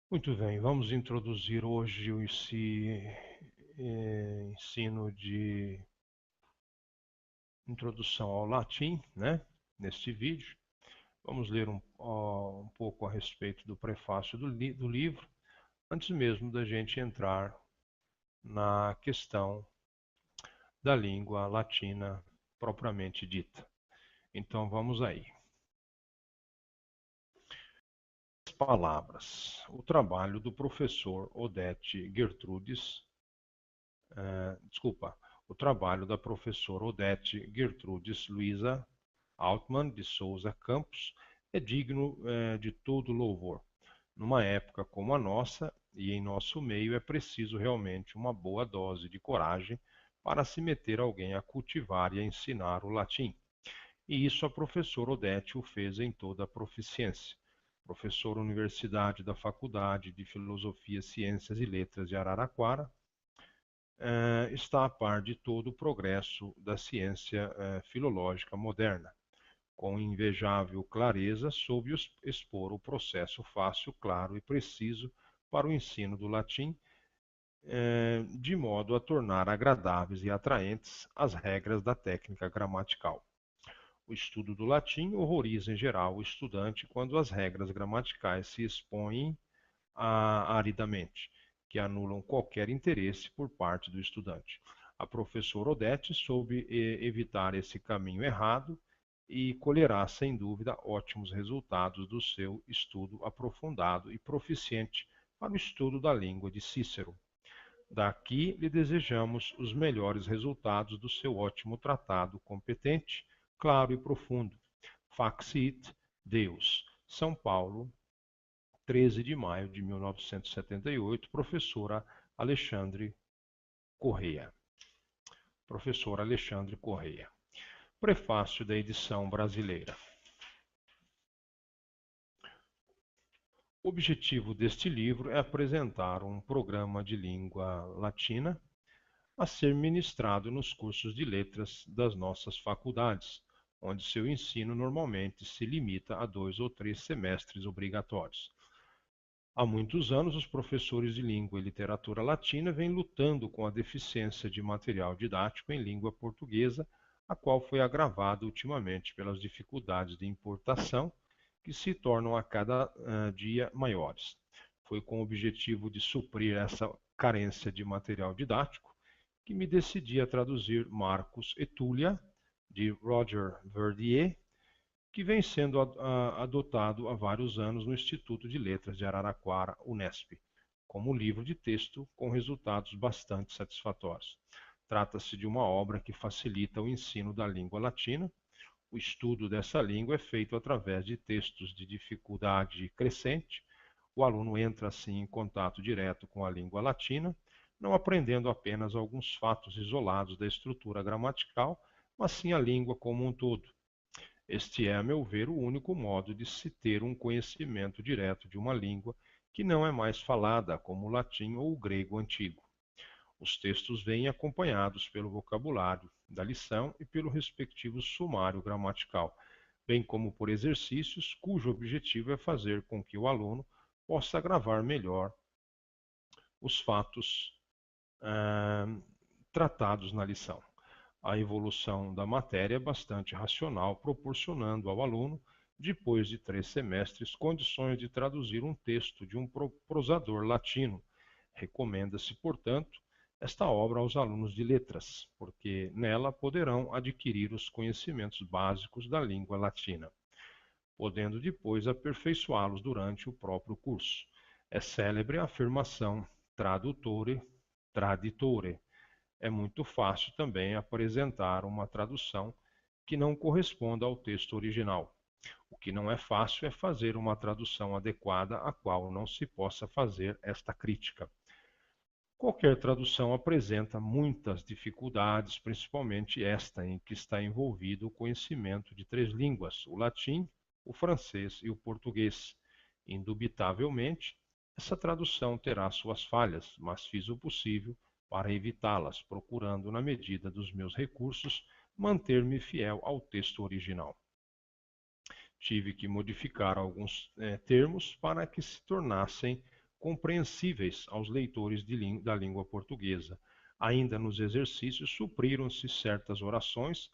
Muito bem, vamos introduzir hoje esse ensino de introdução ao latim, né? Neste vídeo. Vamos ler um pouco a respeito do prefácio do livro, antes mesmo da gente entrar na questão da língua latina propriamente dita. Então vamos aí. Palavras. O trabalho do professor Odete Gertrudes o trabalho da professora Odete Gertrudes Luiza Altmann de Souza Campos é digno de todo louvor. Numa época como a nossa, e em nosso meio, é preciso realmente uma boa dose de coragem para se meter alguém a cultivar e a ensinar o latim. E isso a professora Odete o fez em toda a proficiência. Professora Universidade da Faculdade de Filosofia, Ciências e Letras de Araraquara, está a par de todo o progresso da ciência filológica moderna. Com invejável clareza, soube expor o processo fácil, claro e preciso para o ensino do latim, de modo a tornar agradáveis e atraentes as regras da técnica gramatical. O estudo do latim horroriza em geral o estudante quando as regras gramaticais se expõem aridamente, que anulam qualquer interesse por parte do estudante. A professora Odete soube evitar esse caminho errado e colherá, sem dúvida, ótimos resultados do seu estudo aprofundado e proficiente para o estudo da língua de Cícero. Daqui lhe desejamos os melhores resultados do seu ótimo tratado competente, claro e profundo. Faxit Deus, São Paulo, 13 de maio de 1978, professora Alexandre Correia. Professor Alexandre Correia. Prefácio da edição brasileira. O objetivo deste livro é apresentar um programa de língua latina a ser ministrado nos cursos de letras das nossas faculdades, onde seu ensino normalmente se limita a 2 ou 3 semestres obrigatórios. Há muitos anos, os professores de língua e literatura latina vêm lutando com a deficiência de material didático em língua portuguesa, a qual foi agravada ultimamente pelas dificuldades de importação, que se tornam a cada dia maiores. Foi com o objetivo de suprir essa carência de material didático que me decidi a traduzir Marcus Etúlia, de Roger Verdier, que vem sendo adotado há vários anos no Instituto de Letras de Araraquara, Unesp, como livro de texto com resultados bastante satisfatórios. Trata-se de uma obra que facilita o ensino da língua latina. O estudo dessa língua é feito através de textos de dificuldade crescente. O aluno entra assim em contato direto com a língua latina, não aprendendo apenas alguns fatos isolados da estrutura gramatical, mas sim a língua como um todo. Este é, a meu ver, o único modo de se ter um conhecimento direto de uma língua que não é mais falada, como o latim ou o grego antigo. Os textos vêm acompanhados pelo vocabulário da lição e pelo respectivo sumário gramatical, bem como por exercícios cujo objetivo é fazer com que o aluno possa gravar melhor os fatos tratados na lição. A evolução da matéria é bastante racional, proporcionando ao aluno, depois de 3 semestres, condições de traduzir um texto de um prosador latino. Recomenda-se, portanto, esta obra aos alunos de letras, porque nela poderão adquirir os conhecimentos básicos da língua latina, podendo depois aperfeiçoá-los durante o próprio curso. É célebre a afirmação tradutore, traditore. É muito fácil também apresentar uma tradução que não corresponda ao texto original. O que não é fácil é fazer uma tradução adequada a qual não se possa fazer esta crítica. Qualquer tradução apresenta muitas dificuldades, principalmente esta em que está envolvido o conhecimento de 3 línguas, o latim, o francês e o português. Indubitavelmente, essa tradução terá suas falhas, mas fiz o possível para evitá-las, procurando, na medida dos meus recursos, manter-me fiel ao texto original. Tive que modificar alguns termos para que se tornassem compreensíveis aos leitores da língua portuguesa. Ainda nos exercícios supriram-se certas orações,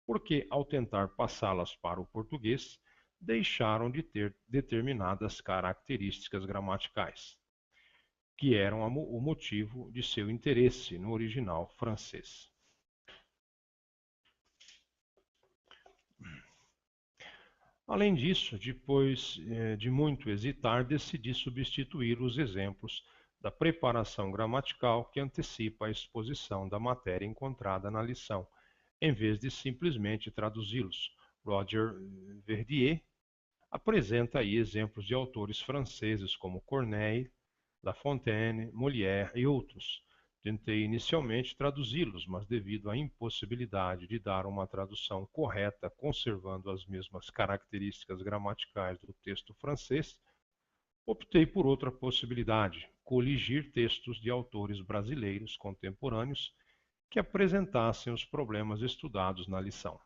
porque, ao tentar passá-las para o português, deixaram de ter determinadas características gramaticais, que eram o motivo de seu interesse no original francês. Além disso, depois de muito hesitar, decidi substituir os exemplos da preparação gramatical que antecipa a exposição da matéria encontrada na lição, em vez de simplesmente traduzi-los. Roger Verdier apresenta aí exemplos de autores franceses como Corneille, La Fontaine, Molière e outros. Tentei inicialmente traduzi-los, mas devido à impossibilidade de dar uma tradução correta conservando as mesmas características gramaticais do texto francês, optei por outra possibilidade: coligir textos de autores brasileiros contemporâneos que apresentassem os problemas estudados na lição.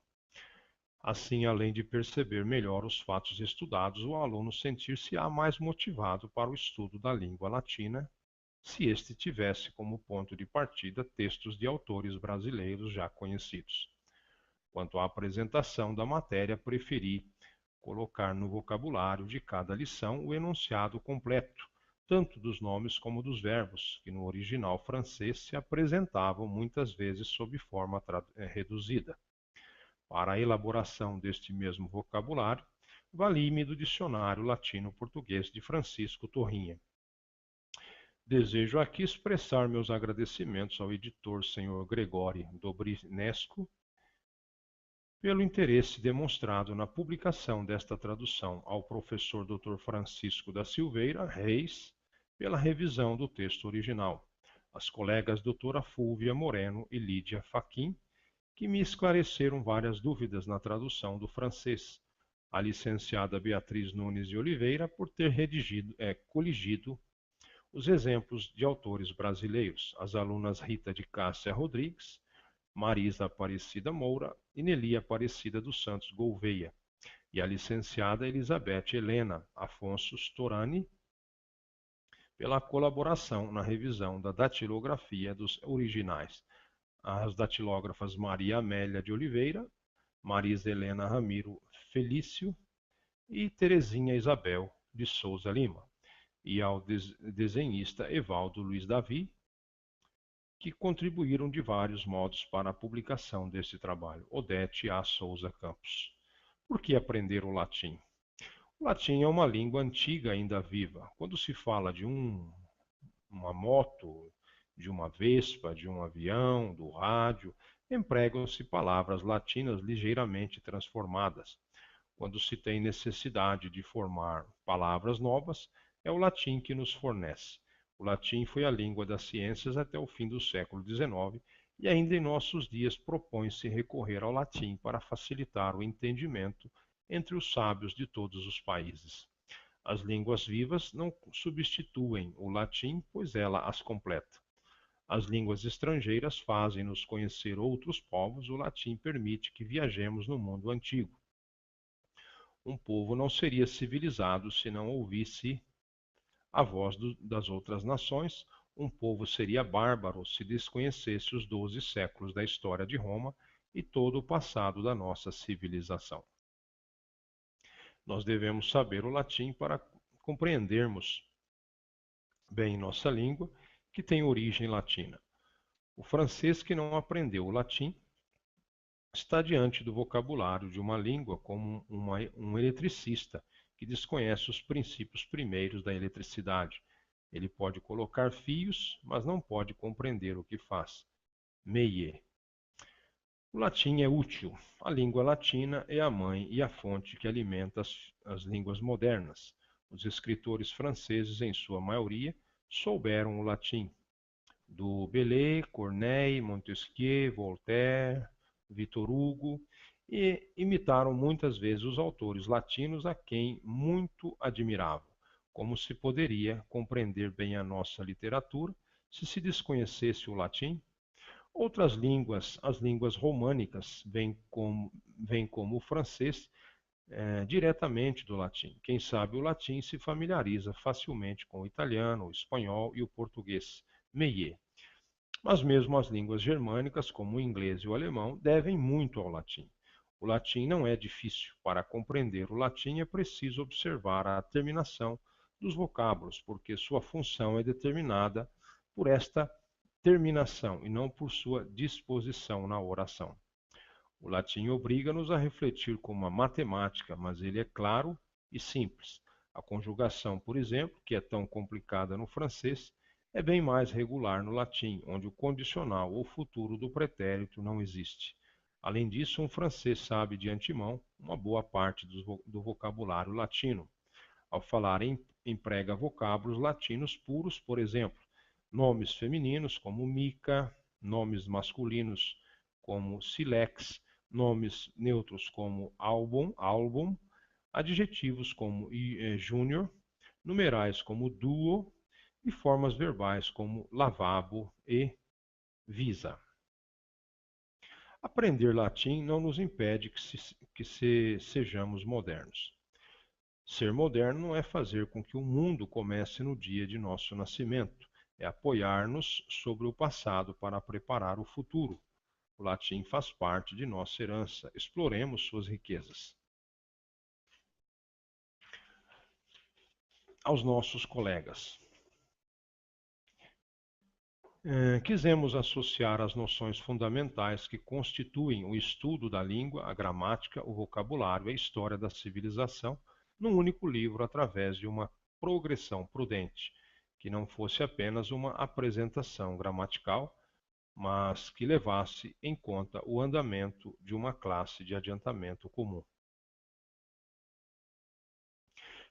Assim, além de perceber melhor os fatos estudados, o aluno sentir-se-á mais motivado para o estudo da língua latina, se este tivesse como ponto de partida textos de autores brasileiros já conhecidos. Quanto à apresentação da matéria, preferi colocar no vocabulário de cada lição o enunciado completo, tanto dos nomes como dos verbos, que no original francês se apresentavam muitas vezes sob forma reduzida. Para a elaboração deste mesmo vocabulário, vali-me do Dicionário Latino-Português de Francisco Torrinha. Desejo aqui expressar meus agradecimentos ao editor Sr. Gregório Dobrinesco pelo interesse demonstrado na publicação desta tradução, ao professor Dr. Francisco da Silveira Reis pela revisão do texto original, às colegas doutora Fúvia Moreno e Lídia Faquim, que me esclareceram várias dúvidas na tradução do francês, a licenciada Beatriz Nunes de Oliveira por ter coligido os exemplos de autores brasileiros, as alunas Rita de Cássia Rodrigues, Marisa Aparecida Moura e Nelia Aparecida dos Santos Gouveia, e a licenciada Elizabeth Helena Afonso Storani, pela colaboração na revisão da datilografia dos originais, as datilógrafas Maria Amélia de Oliveira, Marisa Helena Ramiro Felício e Terezinha Isabel de Souza Lima, e ao desenhista Evaldo Luiz Davi, que contribuíram de vários modos para a publicação deste trabalho. Odete A. Souza Campos. Por que aprender o latim? O latim é uma língua antiga ainda viva. Quando se fala de uma moto, de uma vespa, de um avião, do rádio, empregam-se palavras latinas ligeiramente transformadas. Quando se tem necessidade de formar palavras novas, é o latim que nos fornece. O latim foi a língua das ciências até o fim do século XIX e ainda em nossos dias propõe-se recorrer ao latim para facilitar o entendimento entre os sábios de todos os países. As línguas vivas não substituem o latim, pois ela as completa. As línguas estrangeiras fazem-nos conhecer outros povos, o latim permite que viajemos no mundo antigo. Um povo não seria civilizado se não ouvisse a voz das outras nações, um povo seria bárbaro se desconhecesse os 12 séculos da história de Roma e todo o passado da nossa civilização. Nós devemos saber o latim para compreendermos bem nossa língua, que tem origem latina. O francês que não aprendeu o latim está diante do vocabulário de uma língua como um eletricista que desconhece os princípios primeiros da eletricidade. Ele pode colocar fios, mas não pode compreender o que faz. Meyer. O latim é útil. A língua latina é a mãe e a fonte que alimenta as línguas modernas. Os escritores franceses, em sua maioria, souberam o latim. Do Bellet, Corneille, Montesquieu, Voltaire, Victor Hugo, e imitaram muitas vezes os autores latinos a quem muito admiravam. Como se poderia compreender bem a nossa literatura se desconhecesse o latim? Outras línguas, as línguas românicas, bem como o francês, diretamente do latim. Quem sabe o latim se familiariza facilmente com o italiano, o espanhol e o português, meilleur. Mas mesmo as línguas germânicas, como o inglês e o alemão, devem muito ao latim. O latim não é difícil. Para compreender o latim é preciso observar a terminação dos vocábulos, porque sua função é determinada por esta terminação e não por sua disposição na oração. O latim obriga-nos a refletir como a matemática, mas ele é claro e simples. A conjugação, por exemplo, que é tão complicada no francês, é bem mais regular no latim, onde o condicional ou futuro do pretérito não existe. Além disso, um francês sabe de antemão uma boa parte do vocabulário latino. Ao falar, emprega vocábulos latinos puros, por exemplo, nomes femininos como mica, nomes masculinos como silex, nomes neutros como álbum, adjetivos como júnior, numerais como duo e formas verbais como lavabo e visa. Aprender latim não nos impede que sejamos modernos. Ser moderno não é fazer com que o mundo comece no dia de nosso nascimento, é apoiar-nos sobre o passado para preparar o futuro. O latim faz parte de nossa herança. Exploremos suas riquezas. Aos nossos colegas. Quisemos associar as noções fundamentais que constituem o estudo da língua, a gramática, o vocabulário e a história da civilização num único livro através de uma progressão prudente, que não fosse apenas uma apresentação gramatical, mas que levasse em conta o andamento de uma classe de adiantamento comum.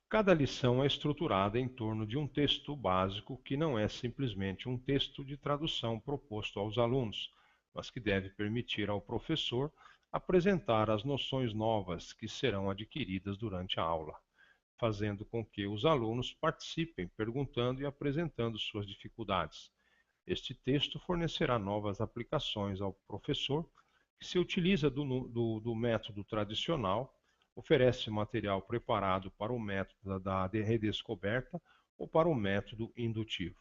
Cada lição é estruturada em torno de um texto básico que não é simplesmente um texto de tradução proposto aos alunos, mas que deve permitir ao professor apresentar as noções novas que serão adquiridas durante a aula, fazendo com que os alunos participem, perguntando e apresentando suas dificuldades. Este texto fornecerá novas aplicações ao professor, que se utiliza do método tradicional, oferece material preparado para o método da redescoberta ou para o método indutivo.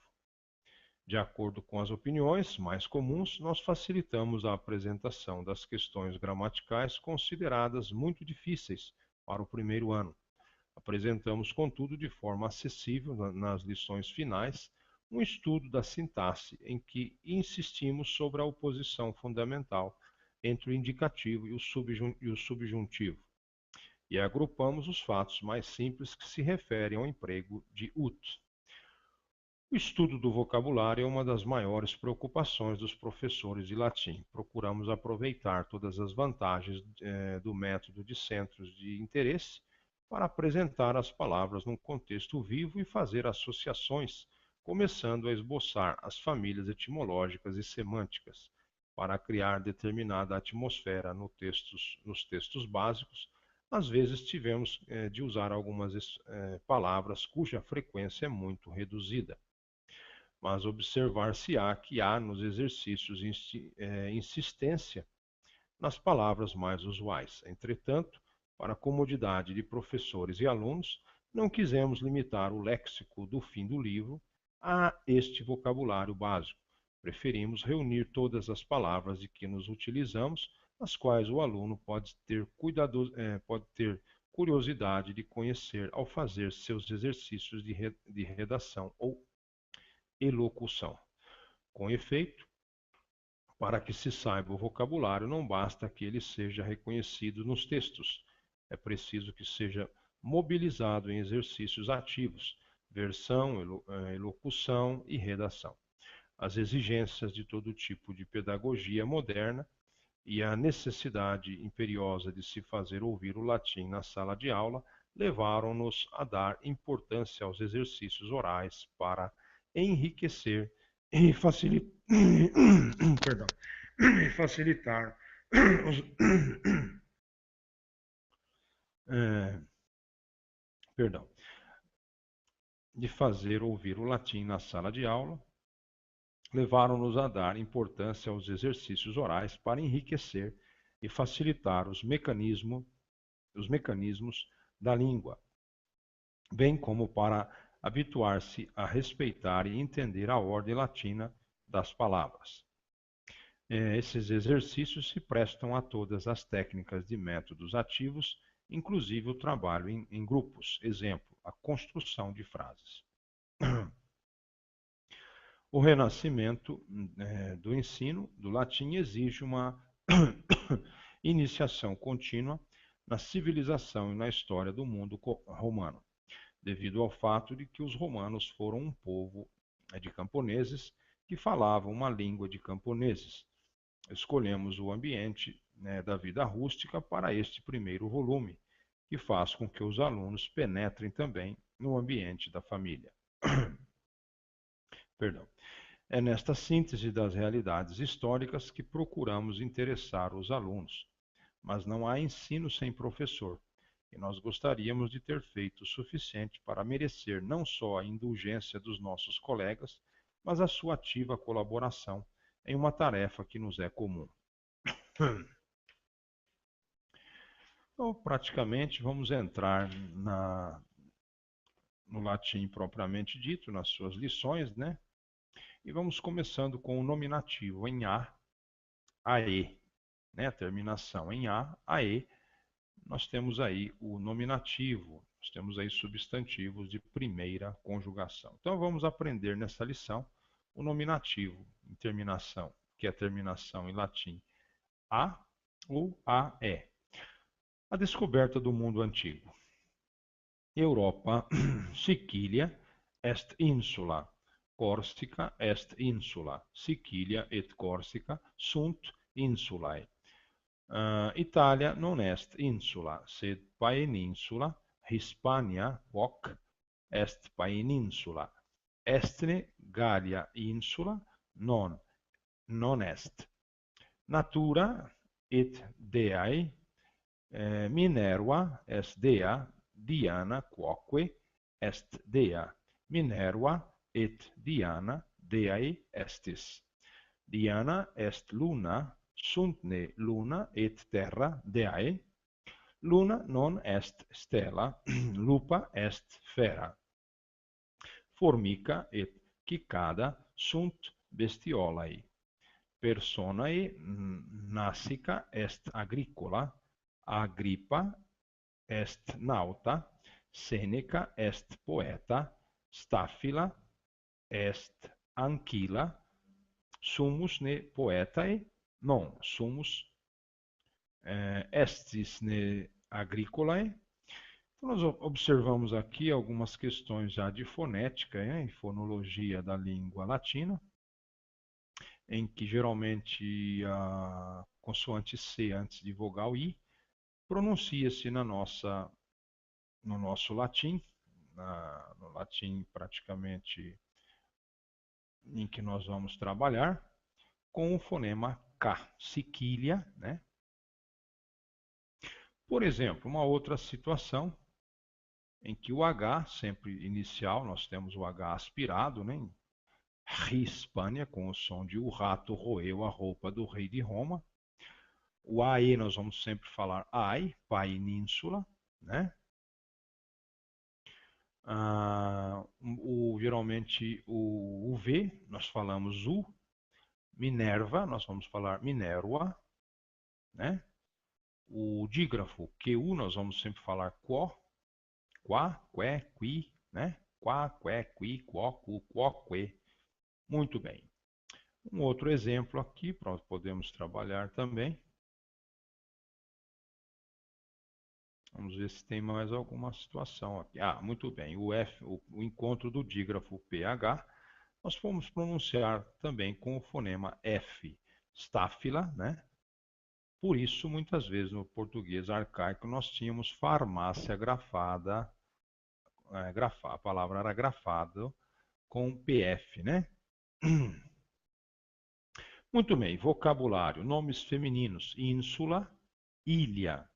De acordo com as opiniões mais comuns, nós facilitamos a apresentação das questões gramaticais consideradas muito difíceis para o primeiro ano. Apresentamos, contudo, de forma acessível nas lições finais, um estudo da sintaxe em que insistimos sobre a oposição fundamental entre o indicativo e o subjuntivo, e agrupamos os fatos mais simples que se referem ao emprego de ut. O estudo do vocabulário é uma das maiores preocupações dos professores de latim. Procuramos aproveitar todas as vantagens do método de centros de interesse para apresentar as palavras num contexto vivo e fazer associações, começando a esboçar as famílias etimológicas e semânticas, para criar determinada atmosfera nos textos básicos. Às vezes tivemos de usar algumas palavras cuja frequência é muito reduzida, mas observar-se-á que há nos exercícios insistência nas palavras mais usuais. Entretanto, para a comodidade de professores e alunos, não quisemos limitar o léxico do fim do livro a este vocabulário básico. Preferimos reunir todas as palavras de que nos utilizamos, as quais o aluno pode ter curiosidade de conhecer ao fazer seus exercícios de redação ou elocução. Com efeito, para que se saiba o vocabulário, não basta que ele seja reconhecido nos textos. É preciso que seja mobilizado em exercícios ativos, versão, elocução e redação. As exigências de todo tipo de pedagogia moderna e a necessidade imperiosa de se fazer ouvir o latim na sala de aula levaram-nos a dar importância aos exercícios orais para enriquecer e perdão, facilitar os, perdão, de fazer ouvir o latim na sala de aula, levaram-nos a dar importância aos exercícios orais para enriquecer e facilitar os mecanismos os mecanismos da língua, bem como para habituar-se a respeitar e entender a ordem latina das palavras. Esses exercícios se prestam a todas as técnicas de métodos ativos, inclusive o trabalho em grupos. Exemplo, a construção de frases. O renascimento do ensino do latim exige uma iniciação contínua na civilização e na história do mundo romano, devido ao fato de que os romanos foram um povo de camponeses que falavam uma língua de camponeses. Escolhemos o ambiente da vida rústica para este primeiro volume, que faz com que os alunos penetrem também no ambiente da família. Perdão. É nesta síntese das realidades históricas que procuramos interessar os alunos. Mas não há ensino sem professor, e nós gostaríamos de ter feito o suficiente para merecer não só a indulgência dos nossos colegas, mas a sua ativa colaboração em uma tarefa que nos é comum. Então, praticamente, vamos entrar no latim propriamente dito, nas suas lições, né? E vamos começando com o nominativo em a, ae, né? A terminação em a, ae. Nós temos aí o nominativo, nós temos aí substantivos de primeira conjugação. Então, vamos aprender nessa lição o nominativo em terminação, que é a terminação em latim a ou ae. A descoberta do mundo antigo. Europa, Sicília est insula, Corsica est insula, Sicília et Corsica sunt insulae. Italia non est insula, sed paeninsula, Hispania hoc est paeninsula. Estne Gallia insula non est. Natura et deae, Minerva est dea, Diana quoque est dea. Minerva et Diana deae estis. Diana est luna, sunt ne luna et terra deae. Luna non est stella, lupa est fera. Formica et cicada sunt bestiolae. Personae nasica est agricola, Agrippa est nauta, Seneca est poeta, Staphyla est anquila, sumus ne poetae, non, sumus estis ne agricolae. Então, nós observamos aqui algumas questões já de fonética e fonologia da língua latina, em que geralmente a consoante C antes de vogal I pronuncia-se no nosso latim, no latim praticamente em que nós vamos trabalhar, com o fonema K, Sicília, né? Por exemplo, uma outra situação em que o H, sempre inicial, nós temos o H aspirado, né? Hispânia, com o som de o rato roeu a roupa do rei de Roma. O AE nós vamos sempre falar ai, panínsula, né? Geralmente o V nós falamos U, Minerva nós vamos falar Minerva, né? O dígrafo QU nós vamos sempre falar quo, qua, que, qui, né? Qua, que, qui, quo, cu, quo, que. Muito bem. Um outro exemplo aqui, podemos trabalhar também. Vamos ver se tem mais alguma situação aqui. Muito bem. O encontro do dígrafo PH, nós vamos pronunciar também com o fonema F, Staphyla, né? Por isso, muitas vezes no português arcaico nós tínhamos farmácia grafada, a palavra era grafado com PF, né? Muito bem, vocabulário, nomes femininos, ínsula, ilha,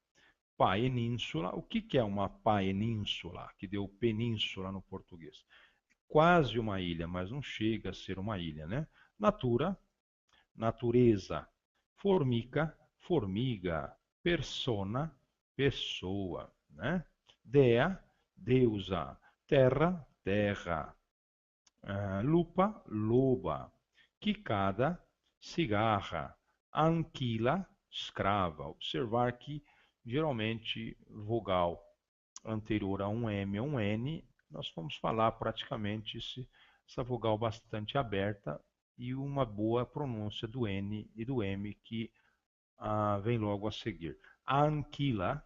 paenínsula. O que é uma paenínsula, que deu península no português? Quase uma ilha, mas não chega a ser uma ilha, né? Natura, natureza, formica, formiga, persona, pessoa, né? Dea, deusa. Terra, terra. Lupa, loba. Quicada, cigarra. Anquila, escrava. Observar que geralmente vogal anterior a um M ou um N, nós vamos falar praticamente essa vogal bastante aberta e uma boa pronúncia do N e do M que vem logo a seguir. Anquila,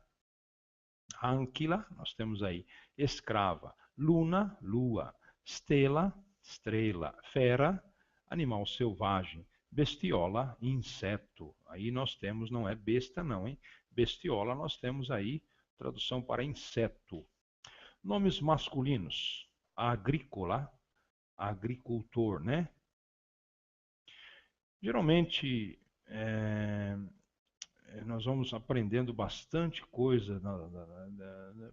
anquila, nós temos aí escrava, luna, lua, stela, estrela, fera, animal selvagem, bestiola, inseto. Aí nós temos, não é besta não, hein? Bestiola nós temos aí tradução para inseto. Nomes masculinos, agrícola, agricultor, né? Geralmente, nós vamos aprendendo bastante coisa,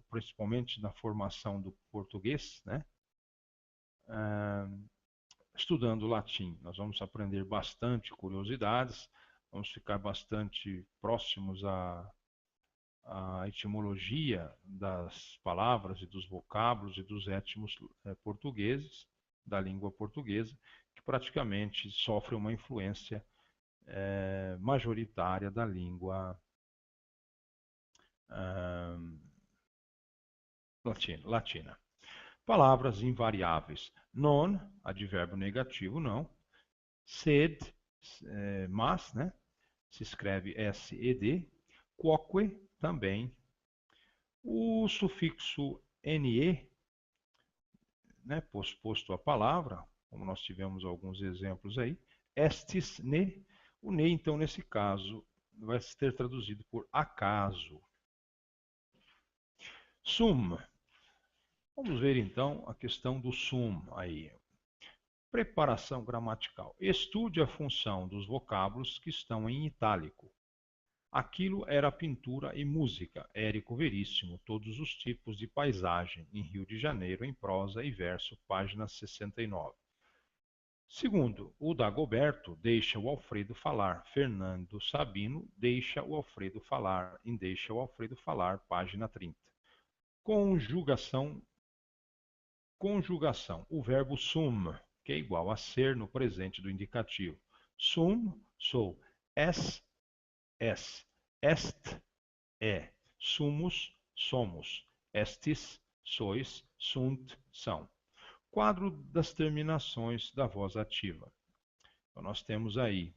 principalmente na formação do português, né? Estudando latim. Nós vamos aprender bastante curiosidades, vamos ficar bastante próximos à etimologia das palavras e dos vocábulos e dos étimos portugueses, da língua portuguesa, que praticamente sofre uma influência majoritária da língua latina. Palavras invariáveis. Non, advérbio negativo, não. Sed, mas, né? Se escreve S-E-D. Quoque, também. O sufixo NE, né? Posto a palavra, como nós tivemos alguns exemplos aí. Estis, ne. O ne, então, nesse caso, vai ser traduzido por acaso. Sum. Vamos ver então a questão do sum aí. Preparação gramatical. Estude a função dos vocábulos que estão em itálico. Aquilo era pintura e música, Érico Veríssimo, todos os tipos de paisagem, em Rio de Janeiro, em prosa e verso, página 69. Segundo, o Dagoberto deixa o Alfredo falar. Fernando Sabino deixa o Alfredo falar, em Deixa o Alfredo falar, página 30. Conjugação. Conjugação. O verbo sum, que é igual a ser no presente do indicativo. Sum, sou. Es, est, é. Sumus, somos. Estis, sois. Sunt, são. Quadro das terminações da voz ativa. Então, nós temos aí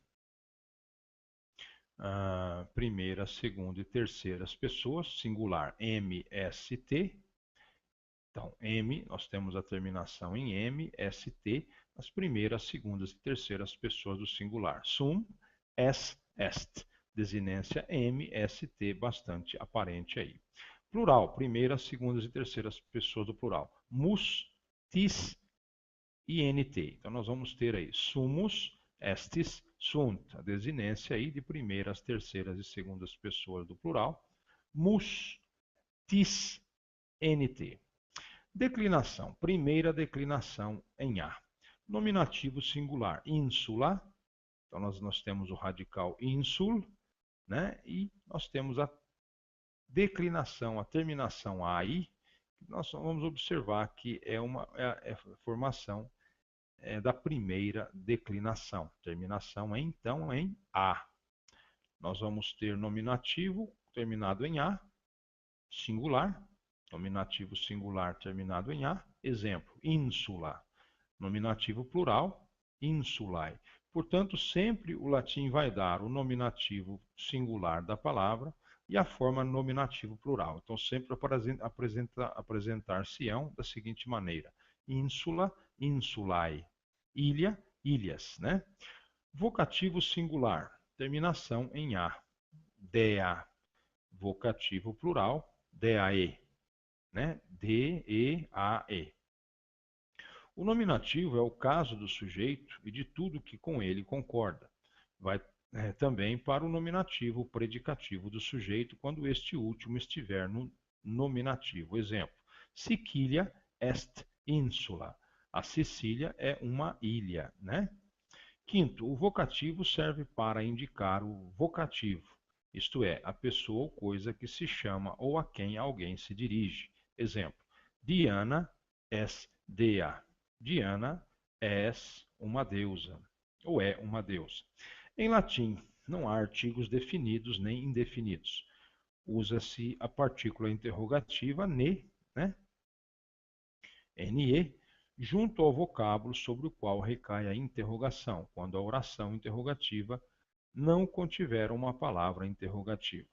a primeira, segunda e terceiras pessoas, singular MST. Então, M, nós temos a terminação em M, ST, as primeiras, segundas e terceiras pessoas do singular. Sum, est. Desinência M, ST, bastante aparente aí. Plural, primeiras, segundas e terceiras pessoas do plural. Mus, tis e NT. Então, nós vamos ter aí sumus, estis, sunt. A desinência aí de primeiras, terceiras e segundas pessoas do plural. Mus, tis, NT. Declinação. Primeira declinação em A. Nominativo singular. Ínsula. Então, nós temos o radical insul, né? E nós temos a declinação, a terminação AI. Nós vamos observar que é a formação da primeira declinação. Terminação então em A. Nós vamos ter nominativo terminado em A, singular. Nominativo singular terminado em A. Exemplo, ínsula. Nominativo plural, insulae. Portanto, sempre o latim vai dar o nominativo singular da palavra e a forma nominativo plural. Então, sempre apresentar-se-ão da seguinte maneira. Ínsula, insulae. Ilha, ilhas, né? Vocativo singular, terminação em A. Dea. Vocativo plural, deae. Né? D-E-A-E. O nominativo é o caso do sujeito e de tudo que com ele concorda. Vai também para o nominativo predicativo do sujeito quando este último estiver no nominativo. Exemplo, Sicilia est insula. A Sicília é uma ilha, né? Quinto, o vocativo serve para indicar o vocativo. isto é, a pessoa ou coisa que se chama ou a quem alguém se dirige. Exemplo: Diana es dea. Diana es uma deusa, ou é uma deusa. Em latim, não há artigos definidos nem indefinidos. Usa-se a partícula interrogativa ne, né? Ne, junto ao vocábulo sobre o qual recai a interrogação, quando a oração interrogativa não contiver uma palavra interrogativa.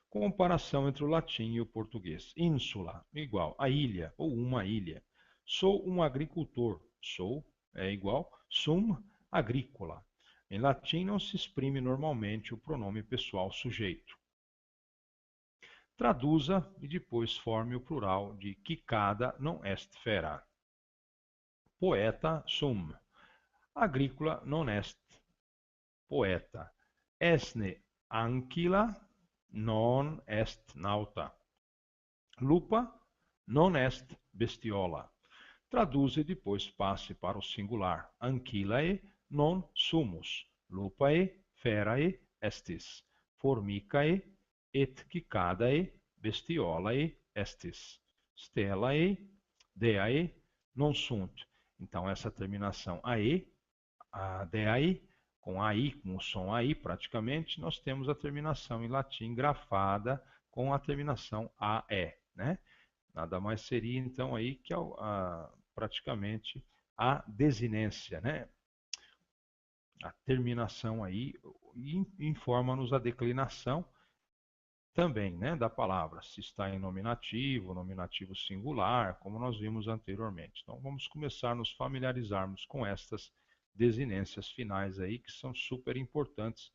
Comparação entre o latim e o português. Ínsula, igual a ilha ou uma ilha. Sou um agricultor. Sou é igual sum agrícola. Em latim não se exprime normalmente o pronome pessoal sujeito. Traduza e depois forme o plural de quicada non est fera. Poeta sum. Agrícola non est poeta. Esne anquila non est nauta. Lupa non est bestiola. Traduza e depois passe para o singular. Anquilae non sumus. Lupae ferae estis. Formicae et cicadae bestiolae estis. Stellae deae non sunt. Então, essa terminação ae, a deae, com AI, com o som AI praticamente, nós temos a terminação em latim grafada com a terminação AE, né? Nada mais seria então aí que praticamente a desinência, né? A terminação aí informa-nos a declinação também, né, da palavra, se está em nominativo, nominativo singular, como nós vimos anteriormente. Então vamos começar a nos familiarizarmos com estas desinências finais aí, que são super importantes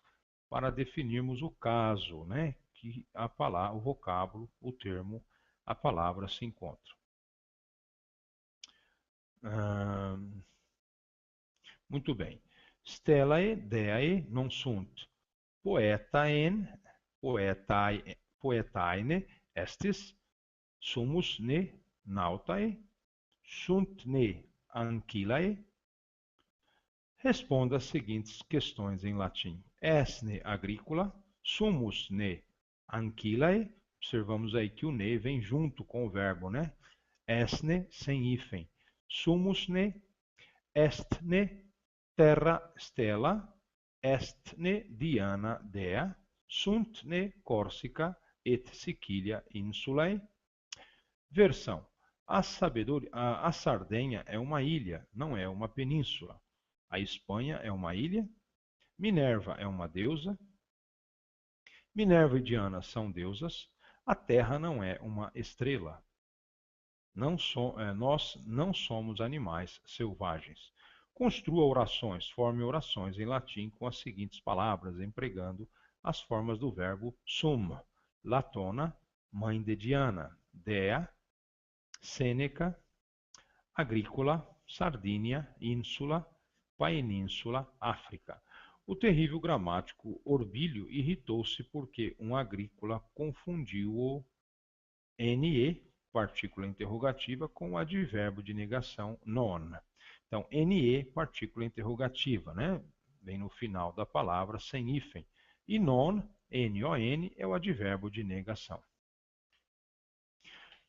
para definirmos o caso, né, que a palavra, o vocábulo, o termo, a palavra se encontra. Muito bem. Stellae deae non sunt. Poetaine estis, sumus ne nautae, sunt ne anquilae. Responda as seguintes questões em latim. Esne agrícola, sumus ne anquilae. Observamos aí que o ne vem junto com o verbo, né? Esne sem hífen. Sumus ne, estne terra stella, estne Diana dea, sunt ne Corsica et Sicilia insulae. Versão: a Sardenha é uma ilha, não é uma península. A Espanha é uma ilha. Minerva é uma deusa. Minerva e Diana são deusas. A Terra não é uma estrela. Nós não somos animais selvagens. Construa orações, forme orações em latim com as seguintes palavras, empregando as formas do verbo sum. Latona, mãe de Diana. Dea, Sêneca. Agrícola, Sardínia. Ínsula, Península, África. O terrível gramático Orbilho irritou-se porque um agrícola confundiu o ne, partícula interrogativa, com o advérbio de negação non. Então, ne, partícula interrogativa, né? Vem no final da palavra, sem hífen. E non, non, é o advérbio de negação.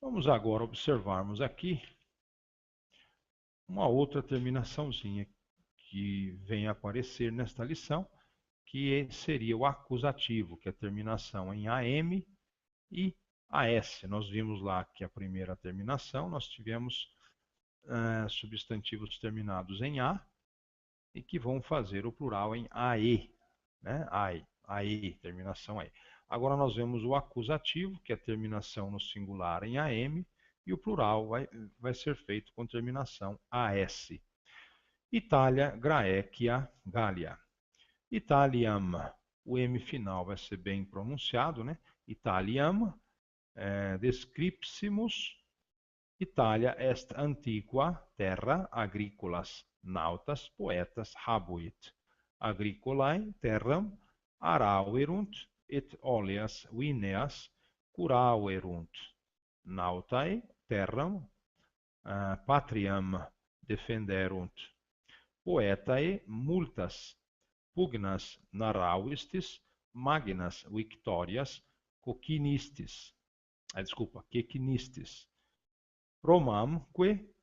Vamos agora observarmos aqui uma outra terminaçãozinha que vem a aparecer nesta lição, que seria o acusativo, que é a terminação em AM e AS. Nós vimos lá que a primeira terminação nós tivemos substantivos terminados em A e que vão fazer o plural em AE, né? AE, terminação AE. Agora nós vemos o acusativo, que é a terminação no singular em AM, e o plural vai ser feito com terminação AS. Itália, Graécia, Gália. Italiam, o M final vai ser bem pronunciado, né? Italiam, descripsimus. Italia est antiqua terra agricolas nautas poetas habuit. Agricolae terram arauerunt et oleas vineas curauerunt. Nautae terram patriam defenderunt. Poetae multas pugnas narrauistis magnas victorias quequinistis. Quequinistis. Romamque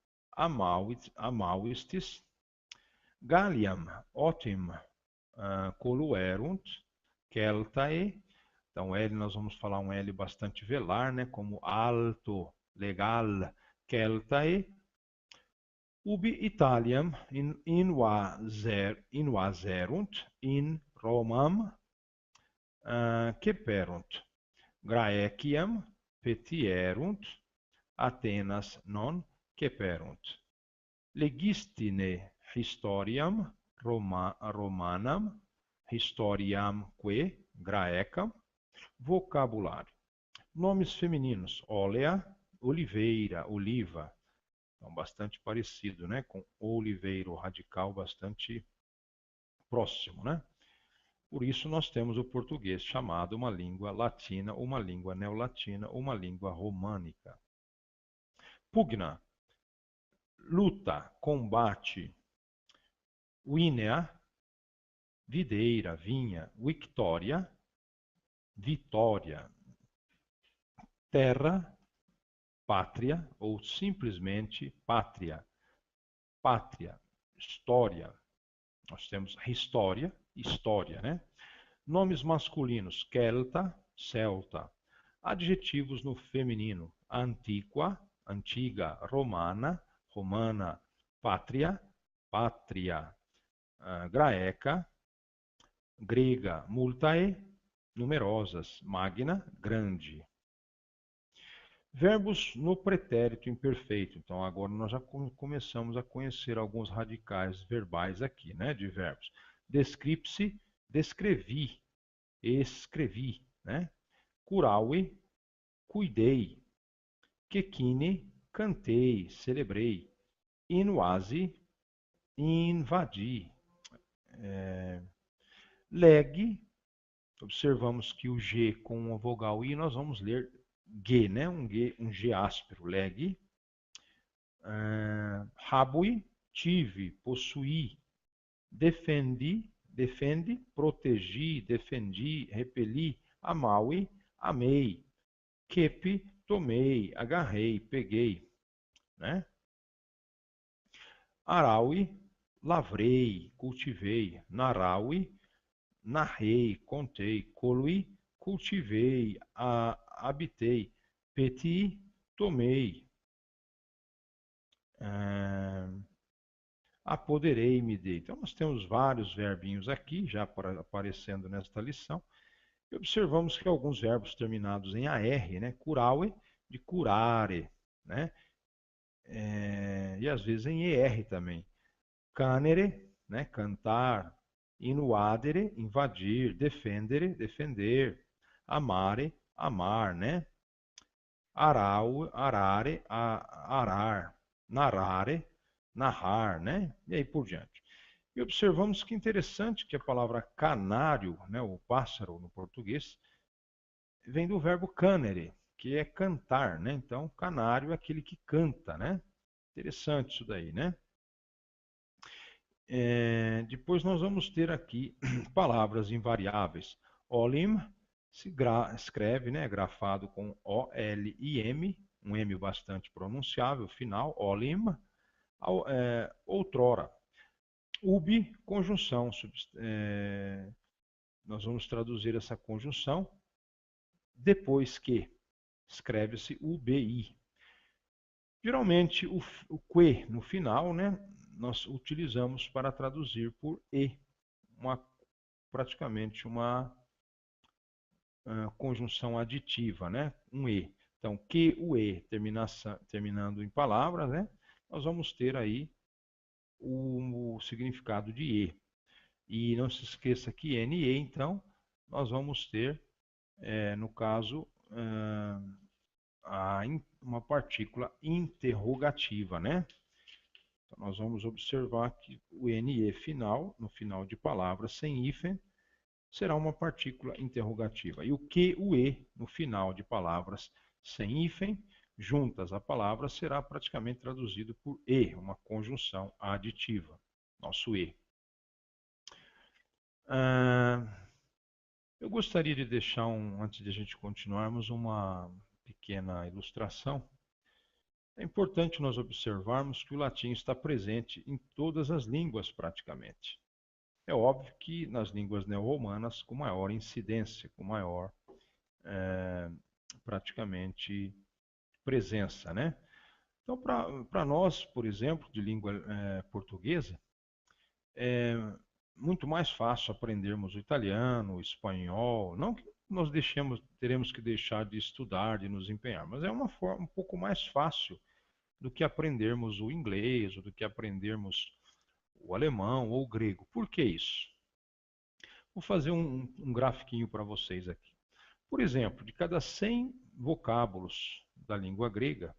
amauistis Galliam otim coluerunt Celtae. Então, L, nós vamos falar um L bastante velar, né? Como alto, legal, Celtae. Ubi Italiam invaserunt in Romam ceperunt. Graeciam petierunt, Athenas non ceperunt. Legistine historiam Romanam, historiamque Graecam. Vocabulário. Nomes femininos: Olea, oliveira, oliva. Então, bastante parecido, né? Com oliveiro, radical bastante próximo, né? Por isso nós temos o português chamado uma língua latina, uma língua neolatina, uma língua românica. Pugna, luta, combate. Vinea, videira, vinha. Victoria, vitória. Terra, pátria ou simplesmente pátria. Pátria, história. Nós temos história, né? Nomes masculinos: Celta, celta. Adjetivos no feminino: antiqua, antiga, romana, romana, pátria, pátria, graeca, grega, multae, numerosas, magna, grande. Verbos no pretérito imperfeito. Então, agora nós já começamos a conhecer alguns radicais verbais aqui, né, de verbos. Descripse, descrevi, escrevi, né? Curaue, cuidei. Quequine, cantei, celebrei. Inuase, invadi. Leg, observamos que o G com a vogal I nós vamos ler G, né? Um G áspero, leg. Rabui, tive, possuí. Defendi, defende, protegi, defendi, repeli. Amaui, amei. Quepe, tomei, agarrei, peguei, né? Araui, lavrei, cultivei. Naraui, narrei, contei. Colui, cultivei, habitei. Peti, tomei. Apoderei-me de. Então, nós temos vários verbinhos aqui, já aparecendo nesta lição. E observamos que alguns verbos terminados em AR, né? Curaue, de curare, né? E às vezes em ER também. Canere, né? Cantar. Inuadere, invadir. Defendere, defender. Amare, amar, né? Arare, arar. Narrare, narrar, né? E aí por diante. E observamos que interessante que a palavra canário, né, o pássaro no português, vem do verbo canere, que é cantar, né? Então, canário é aquele que canta, né? Interessante isso daí, né? Depois nós vamos ter aqui palavras invariáveis. Olim se escreve, né, grafado com O-L-I-M, um M bastante pronunciável, final, olim, outrora. Ubi, conjunção. Nós vamos traduzir essa conjunção. Depois que, escreve-se UBI. Geralmente, o que no final, né, nós utilizamos para traduzir por E. Praticamente uma conjunção aditiva, né? Um E. Então, que o E terminando em palavras, né? Nós vamos ter aí o significado de E. E não se esqueça que NE, então, nós vamos ter, no caso, uma partícula interrogativa, né? Então, nós vamos observar que o NE final, no final de palavras sem hífen, será uma partícula interrogativa. E o que, o E, no final de palavras sem hífen, juntas a palavra, será praticamente traduzido por E, uma conjunção aditiva, nosso E. Eu gostaria de deixar, antes de a gente continuarmos, uma pequena ilustração. É importante nós observarmos que o latim está presente em todas as línguas praticamente. É óbvio que nas línguas neo-romanas com maior incidência, com maior é, praticamente presença, né? Então, para nós, por exemplo, de língua portuguesa, é muito mais fácil aprendermos o italiano, o espanhol. Não que nós teremos que deixar de estudar, de nos empenhar, mas é uma forma um pouco mais fácil do que aprendermos o inglês, ou do que aprendermos o alemão ou o grego. Por que isso? Vou fazer um grafiquinho para vocês aqui. Por exemplo, de cada 100 vocábulos da língua grega,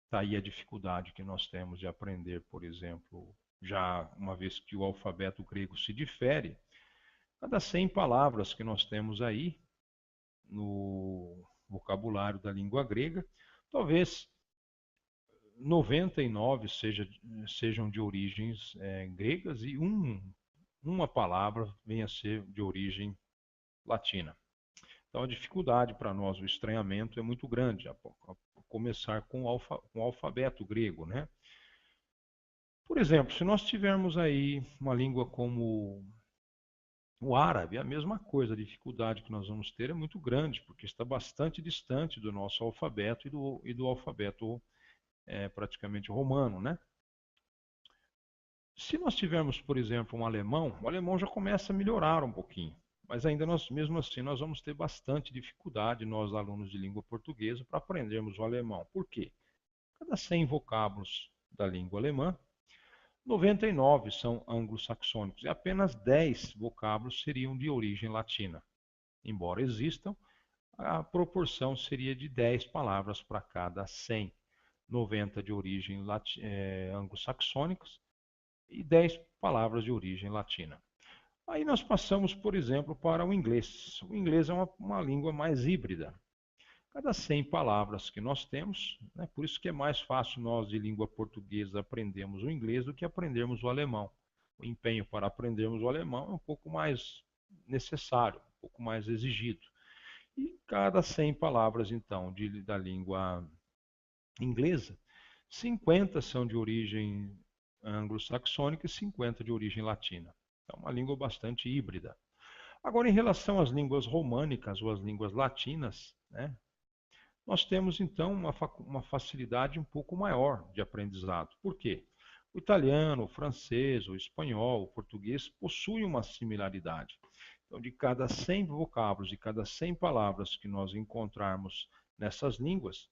está aí a dificuldade que nós temos de aprender, por exemplo, já uma vez que o alfabeto grego se difere, cada 100 palavras que nós temos aí no vocabulário da língua grega, talvez 99 sejam de origens gregas e uma palavra venha a ser de origem latina. Então a dificuldade para nós, o estranhamento é muito grande, a começar com o alfabeto grego, né? Por exemplo, se nós tivermos aí uma língua como o árabe, é a mesma coisa, a dificuldade que nós vamos ter é muito grande, porque está bastante distante do nosso alfabeto e do alfabeto praticamente romano, né? Se nós tivermos, por exemplo, um alemão, o alemão já começa a melhorar um pouquinho. Mas ainda mesmo assim, nós vamos ter bastante dificuldade, nós alunos de língua portuguesa, para aprendermos o alemão. Por quê? Cada 100 vocábulos da língua alemã, 99 são anglo-saxônicos e apenas 10 vocábulos seriam de origem latina. Embora existam, a proporção seria de 10 palavras para cada 100. 90 de origem anglo-saxônicas e 10 palavras de origem latina. Aí nós passamos, por exemplo, para o inglês. O inglês é uma língua mais híbrida. Cada 100 palavras que nós temos, né, por isso que é mais fácil nós de língua portuguesa aprendermos o inglês do que aprendermos o alemão. O empenho para aprendermos o alemão é um pouco mais necessário, um pouco mais exigido. E cada 100 palavras, então, da língua inglesa, 50 são de origem anglo-saxônica e 50 de origem latina. É uma língua bastante híbrida. Agora, em relação às línguas românicas ou às línguas latinas, né, nós temos então uma facilidade um pouco maior de aprendizado. Por quê? O italiano, o francês, o espanhol, o português possuem uma similaridade. Então, de cada 100 vocábulos, de cada 100 palavras que nós encontrarmos nessas línguas,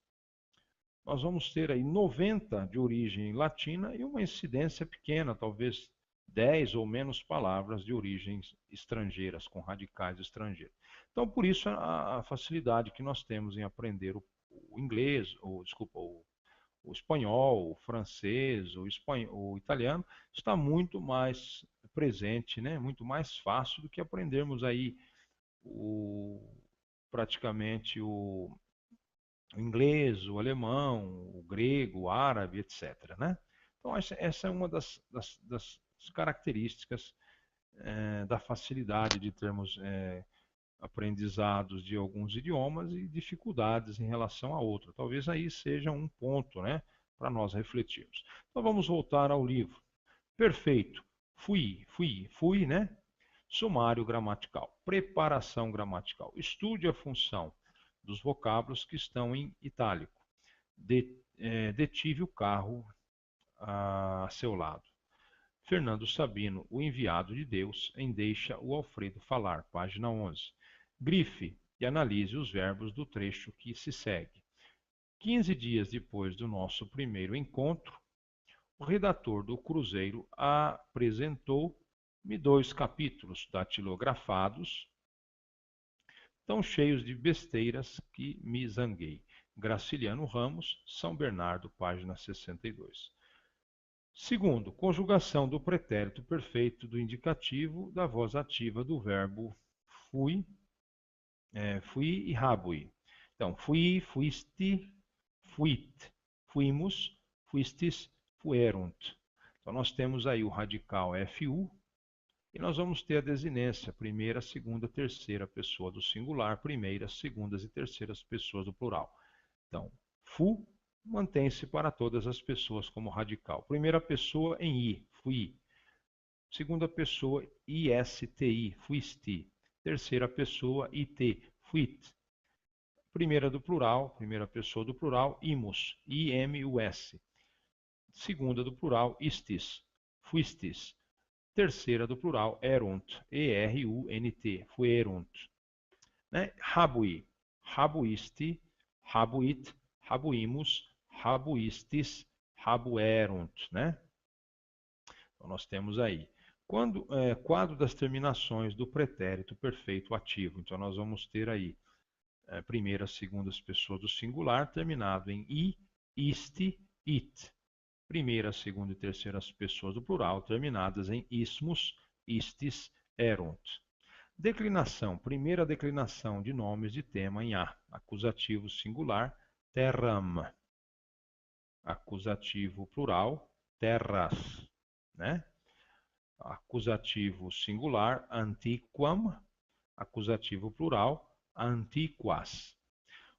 nós vamos ter aí 90 de origem latina e uma incidência pequena, talvez 10 ou menos palavras de origens estrangeiras, com radicais estrangeiros. Então, por isso, a facilidade que nós temos em aprender o inglês, o espanhol, o francês, o italiano, está muito mais presente, né? Muito mais fácil do que aprendermos aí praticamente o inglês, o alemão, o grego, o árabe, etc. Né? Então, essa é uma das características da facilidade de termos aprendizados de alguns idiomas e dificuldades em relação a outro. Talvez aí seja um ponto, né, para nós refletirmos. Então vamos voltar ao livro. Perfeito. Fui, né? Sumário gramatical. Preparação gramatical. Estude a função dos vocábulos que estão em itálico. Detive o carro a seu lado. Fernando Sabino, o enviado de Deus, em Deixa o Alfredo Falar, página 11. Grife e analise os verbos do trecho que se segue. 15 dias depois do nosso primeiro encontro, o redator do Cruzeiro apresentou-me 2 capítulos datilografados, tão cheios de besteiras que me zanguei. Graciliano Ramos, São Bernardo, página 62. Segundo, conjugação do pretérito perfeito do indicativo da voz ativa do verbo fui, fui e habui. Então, fui, fuiste, fuit, fuimos, fuistes, fuerunt. Então, nós temos aí o radical FU, E nós vamos ter a desinência, primeira, segunda, terceira pessoa do singular, primeiras, segundas e terceiras pessoas do plural. Então, fu mantém-se para todas as pessoas como radical. Primeira pessoa em i, fui. Segunda pessoa, ISTI, fuisti. Terceira pessoa, IT, fuit. Primeira do plural, primeira pessoa do plural, imus, IMUS. Segunda do plural, istis, fuistis. Terceira do plural, erunt, ERUNT, fuerunt. Né? Rabui, rabuisti, rabuit, rabuimus, rabuistis, rabuerunt. Né? Então, nós temos aí. Quadro das terminações do pretérito perfeito ativo. Então, nós vamos ter aí primeiras, segundas pessoas do singular, terminado em i, isti, it. Primeira, segunda e terceiras pessoas do plural, terminadas em ismus, istis, erunt. Declinação. Primeira declinação de nomes de tema em a. Acusativo singular, terram. Acusativo plural, terras. Né? Acusativo singular, antiquam. Acusativo plural, antiquas.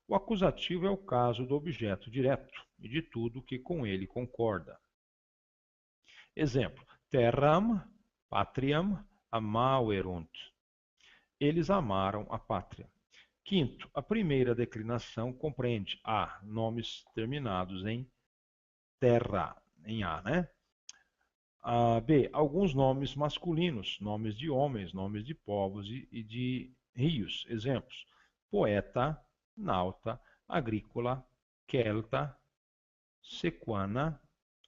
O acusativo é o caso do objeto direto e de tudo que com ele concorda. Exemplo: terram, patriam, amauerunt. Eles amaram a pátria. Quinto, a primeira declinação compreende a. Nomes terminados em terra, em a, né? B. Alguns nomes masculinos, nomes de homens, nomes de povos e de rios. Exemplos: poeta, nauta, agrícola, celta, sequana,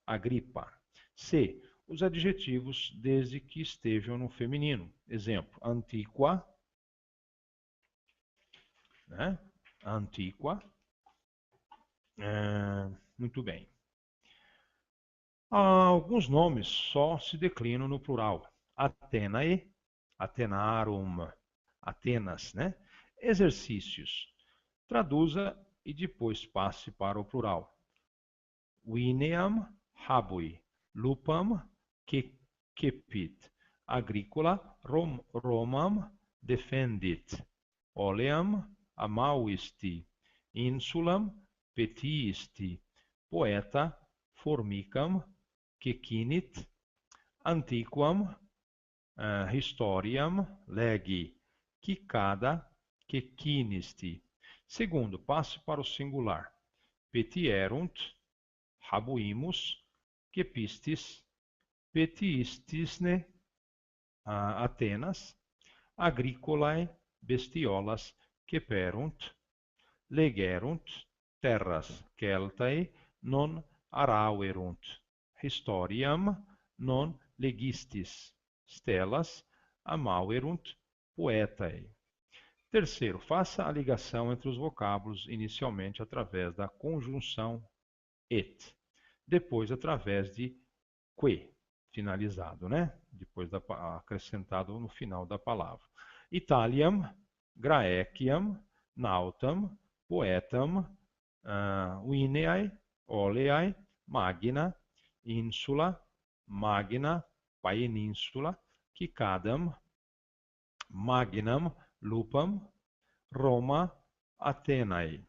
agripa. C. Os adjetivos desde que estejam no feminino. Exemplo: antiqua, né? Antiqua. Muito bem. Alguns nomes só se declinam no plural. Atenae, Atenarum, Atenas, né? Exercícios. Traduza e depois passe para o plural. Vineam, habui. Lupam, cepit. Agricola, Romam, defendit. Oleam, amauisti. Insulam, petiisti. Poeta, formicam, cecinit. Antiquam, historiam, legi. Cicada, cecinisti. Segundo, passe para o singular. Petierunt, habuimus, cepistis, petiistisne, Atenas, agricolae, bestiolas, ceperunt, legerunt, terras Celtae, non arauerunt, historiam, non legistis, stelas, amauerunt, poetae. Terceiro, faça a ligação entre os vocábulos inicialmente através da conjunção et, depois através de que, finalizado, né? Depois acrescentado no final da palavra. Italiam, Graeciam, Nautam, Poetam, Vineae, Oleae, Magna, Insula, Magna, Paeninsula, Cicadam, Magnam, Lupam, Roma, Atenae.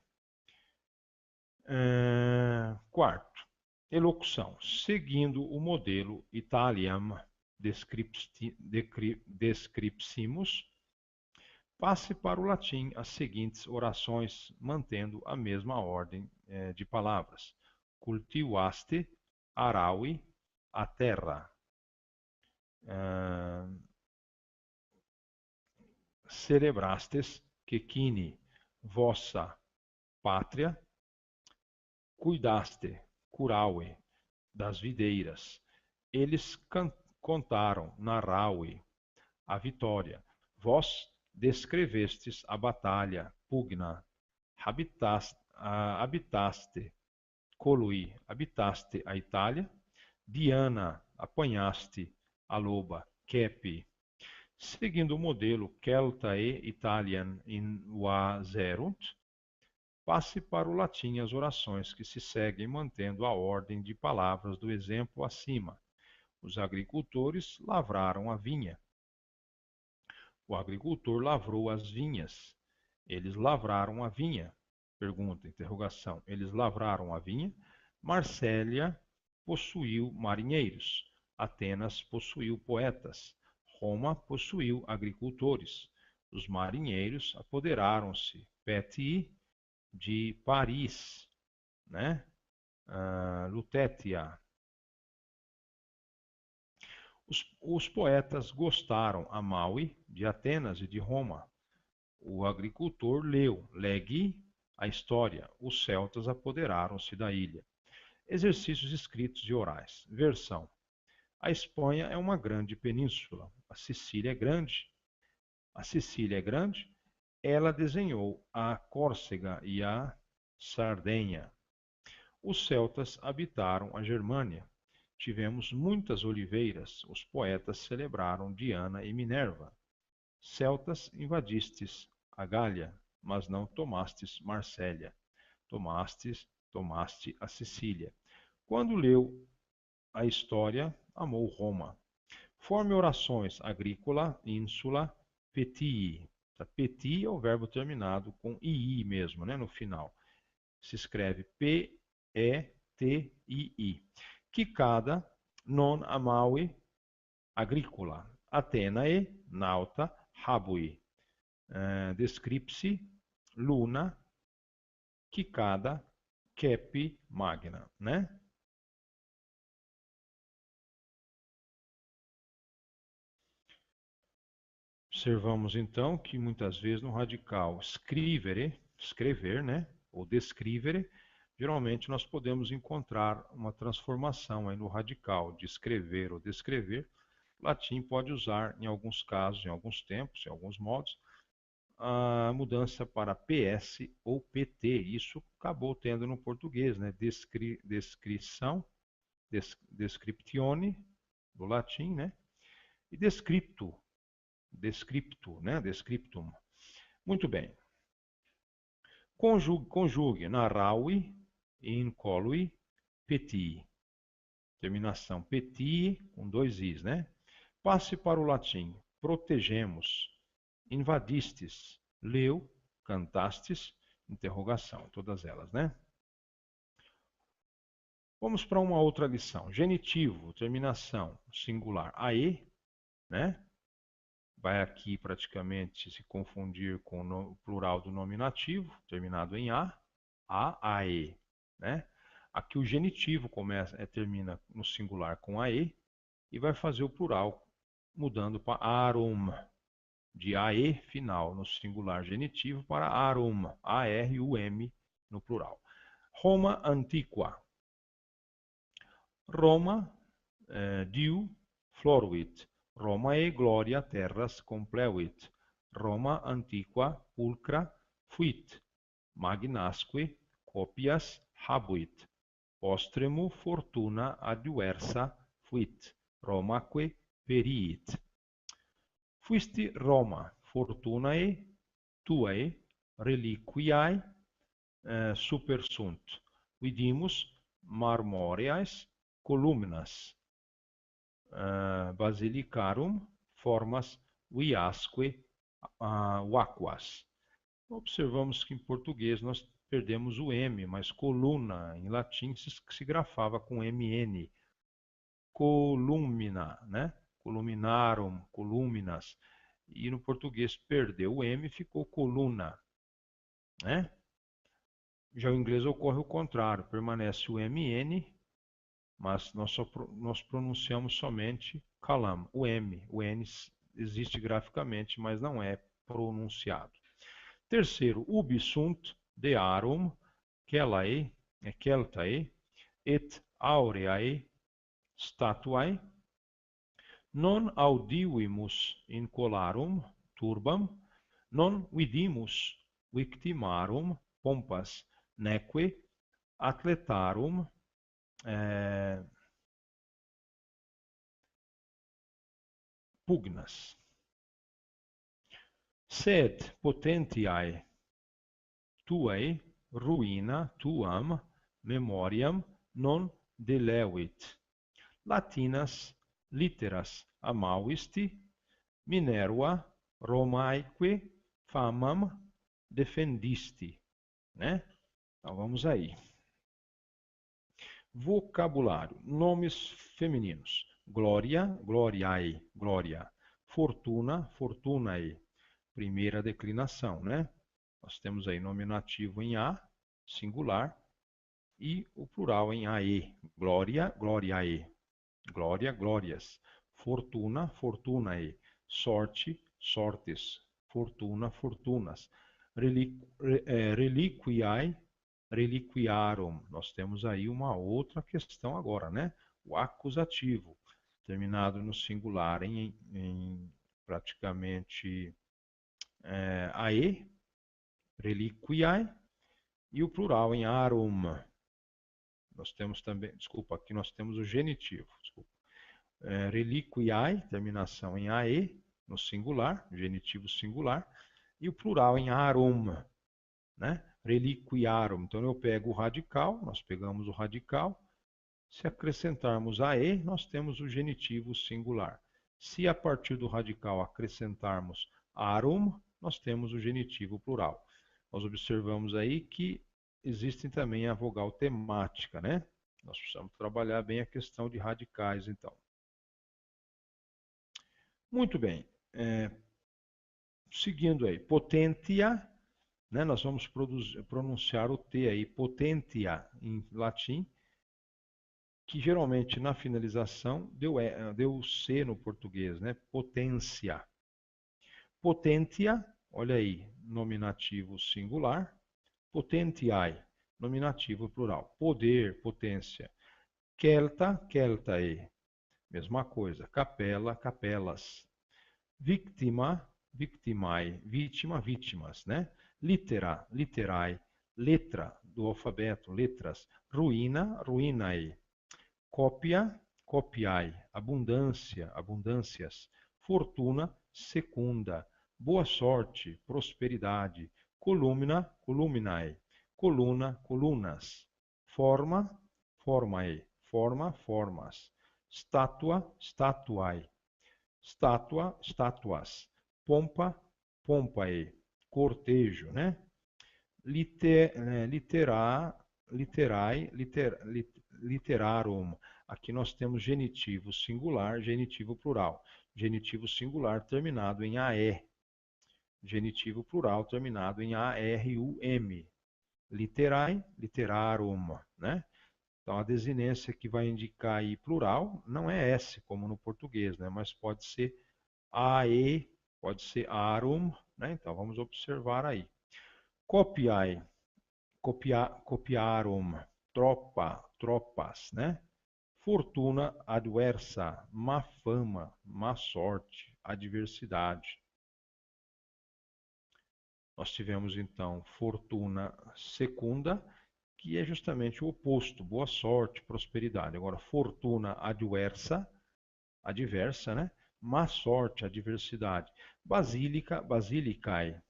Quarto, elocução. Seguindo o modelo Italiam Descriptimus, passe para o latim as seguintes orações, mantendo a mesma ordem de palavras. Cultivaste, araui, a terra. Celebrastes, cecini, vossa pátria. Cuidaste, curaue, das videiras. Eles contaram, narraue, a vitória. Vós descrevestes a batalha, pugna. Habitaste, colui, habitaste a Itália. Diana, apanhaste a loba, kepi. Seguindo o modelo Celtae Italian in vaserunt, passe para o latim as orações que se seguem mantendo a ordem de palavras do exemplo acima. Os agricultores lavraram a vinha. O agricultor lavrou as vinhas. Eles lavraram a vinha. Pergunta, interrogação. Eles lavraram a vinha. Marsella possuiu marinheiros. Atenas possuiu poetas. Roma possuiu agricultores. Os marinheiros apoderaram-se, Petii, de Paris, né? Lutetia. Os poetas gostaram a Maui, de Atenas e de Roma. O agricultor leu, Legui, a história. Os celtas apoderaram-se da ilha. Exercícios escritos e orais. Versão. A Espanha é uma grande península. A Sicília é grande. A Sicília é grande. Ela desenhou a Córcega e a Sardenha. Os celtas habitaram a Germânia. Tivemos muitas oliveiras. Os poetas celebraram Diana e Minerva. Celtas invadistes a Gália, mas não tomastes Marsella. Tomaste a Sicília. Quando leu a história, amou Roma. Forme orações agrícola, ínsula, petii. Petii é o verbo terminado com ii mesmo, né, no final. Se escreve P-E-T-I-I. Quicada, non amaui, agrícola. Atenae, nauta, habui. Descripsi, luna, quicada, kepi, magna, né? Observamos então que muitas vezes no radical scrivere, escrever, né? Ou descrivere, geralmente nós podemos encontrar uma transformação aí no radical de escrever ou descrever. O latim pode usar, em alguns casos, em alguns tempos, em alguns modos, a mudança para PS ou PT. Isso acabou tendo no português, né? Descrição, descriptione, do latim, né? E descripto, né? Descriptum. Muito bem. Conjugue narraui, incolui, petii. Terminação petii com dois is, né? Passe para o latim. Protegemos. Invadistes. Leu. Cantastes. Interrogação. Todas elas, né? Vamos para uma outra lição. Genitivo, terminação singular ae, né? Vai aqui praticamente se confundir com o plural do nominativo, terminado em ae, né? Aqui o genitivo termina no singular com ae e vai fazer o plural mudando para arum, de ae final no singular genitivo para arum, A-R-U-M no plural. Roma antiqua. Roma, diu, floruit. Romae gloria terras complevit. Roma antiqua pulcra fuit. Magnasque copias habuit. Postremu fortuna adversa fuit. Romaque periit. Fuisti Roma, fortunae tuae reliquiae supersunt. Vidimus marmoreas columnas basilicarum formas viasque vacuas. Observamos que em português nós perdemos o M, mas coluna em latim se grafava com MN. Columina, né? Columinarum, columinas. E no português perdeu o M e ficou coluna, né? Já o inglês ocorre o contrário, permanece o MN, mas nós pronunciamos somente calam, o M. O N existe graficamente, mas não é pronunciado. Terceiro, ubi sunt dearum celtae et aureae statuae non audivimus incolarum turbam non vidimus victimarum pompas neque atletarum pugnas. Sed potentiae tuae ruina tuam memoriam non delevit. Latinas litteras amauisti, Minerva Romaeque famam defendisti, né? Então vamos aí. Vocabulário. Nomes femininos. Glória, gloriae, glória. Fortuna, fortunae. Primeira declinação, né? Nós temos aí nominativo em A, singular, e o plural em AE. Glória, gloriae. Glória, glórias. Fortuna, fortunae. Sorte, sortes. Fortuna, fortunas. Reliquiae, reliquiarum. Nós temos aí uma outra questão agora, né? O acusativo, terminado no singular em praticamente ae, reliquiae, e o plural em arum. Nós temos também, desculpa, aqui nós temos o genitivo, desculpa. Reliquiae, terminação em ae, no singular, genitivo singular, e o plural em arum, né? Reliquiarum. Então eu pego o radical, nós pegamos o radical, se acrescentarmos ae, nós temos o genitivo singular. Se a partir do radical acrescentarmos arum, nós temos o genitivo plural. Nós observamos aí que existe também a vogal temática, né? Nós precisamos trabalhar bem a questão de radicais, então. Muito bem. Seguindo aí, potentia, né? Nós vamos pronunciar o T aí, potentia, em latim, que geralmente na finalização deu C no português, né? Potência. Potentia, olha aí, nominativo singular. Potentiae, nominativo plural. Poder, potência. Celta, celtae, mesma coisa. Capela, capelas. Víctima, victimae, vítima, vítimas, né? Litera, literae, letra do alfabeto, letras. Ruína, ruinae. Cópia, copiai. Abundância, abundâncias. Fortuna, secunda. Boa sorte, prosperidade. Columna, columnae. Coluna, colunas. Forma, formae. Forma, formas. Estátua, statuae. Estátua, estátuas. Pompa, pompae. Cortejo, né? Literarum. Aqui nós temos genitivo singular, genitivo plural. Genitivo singular terminado em AE. Genitivo plural terminado em ARUM. Literae, literarum, né? Então a desinência que vai indicar aí plural não é S, como no português, né? Mas pode ser AE, pode ser arum, né? Então vamos observar aí. Copiai, copiarum, tropa, tropas, né? Fortuna adversa, má fama, má sorte, adversidade. Nós tivemos então fortuna secunda, que é justamente o oposto, boa sorte, prosperidade. Agora, fortuna adversa, adversa, né? Má sorte, adversidade. Basílica, basilicae.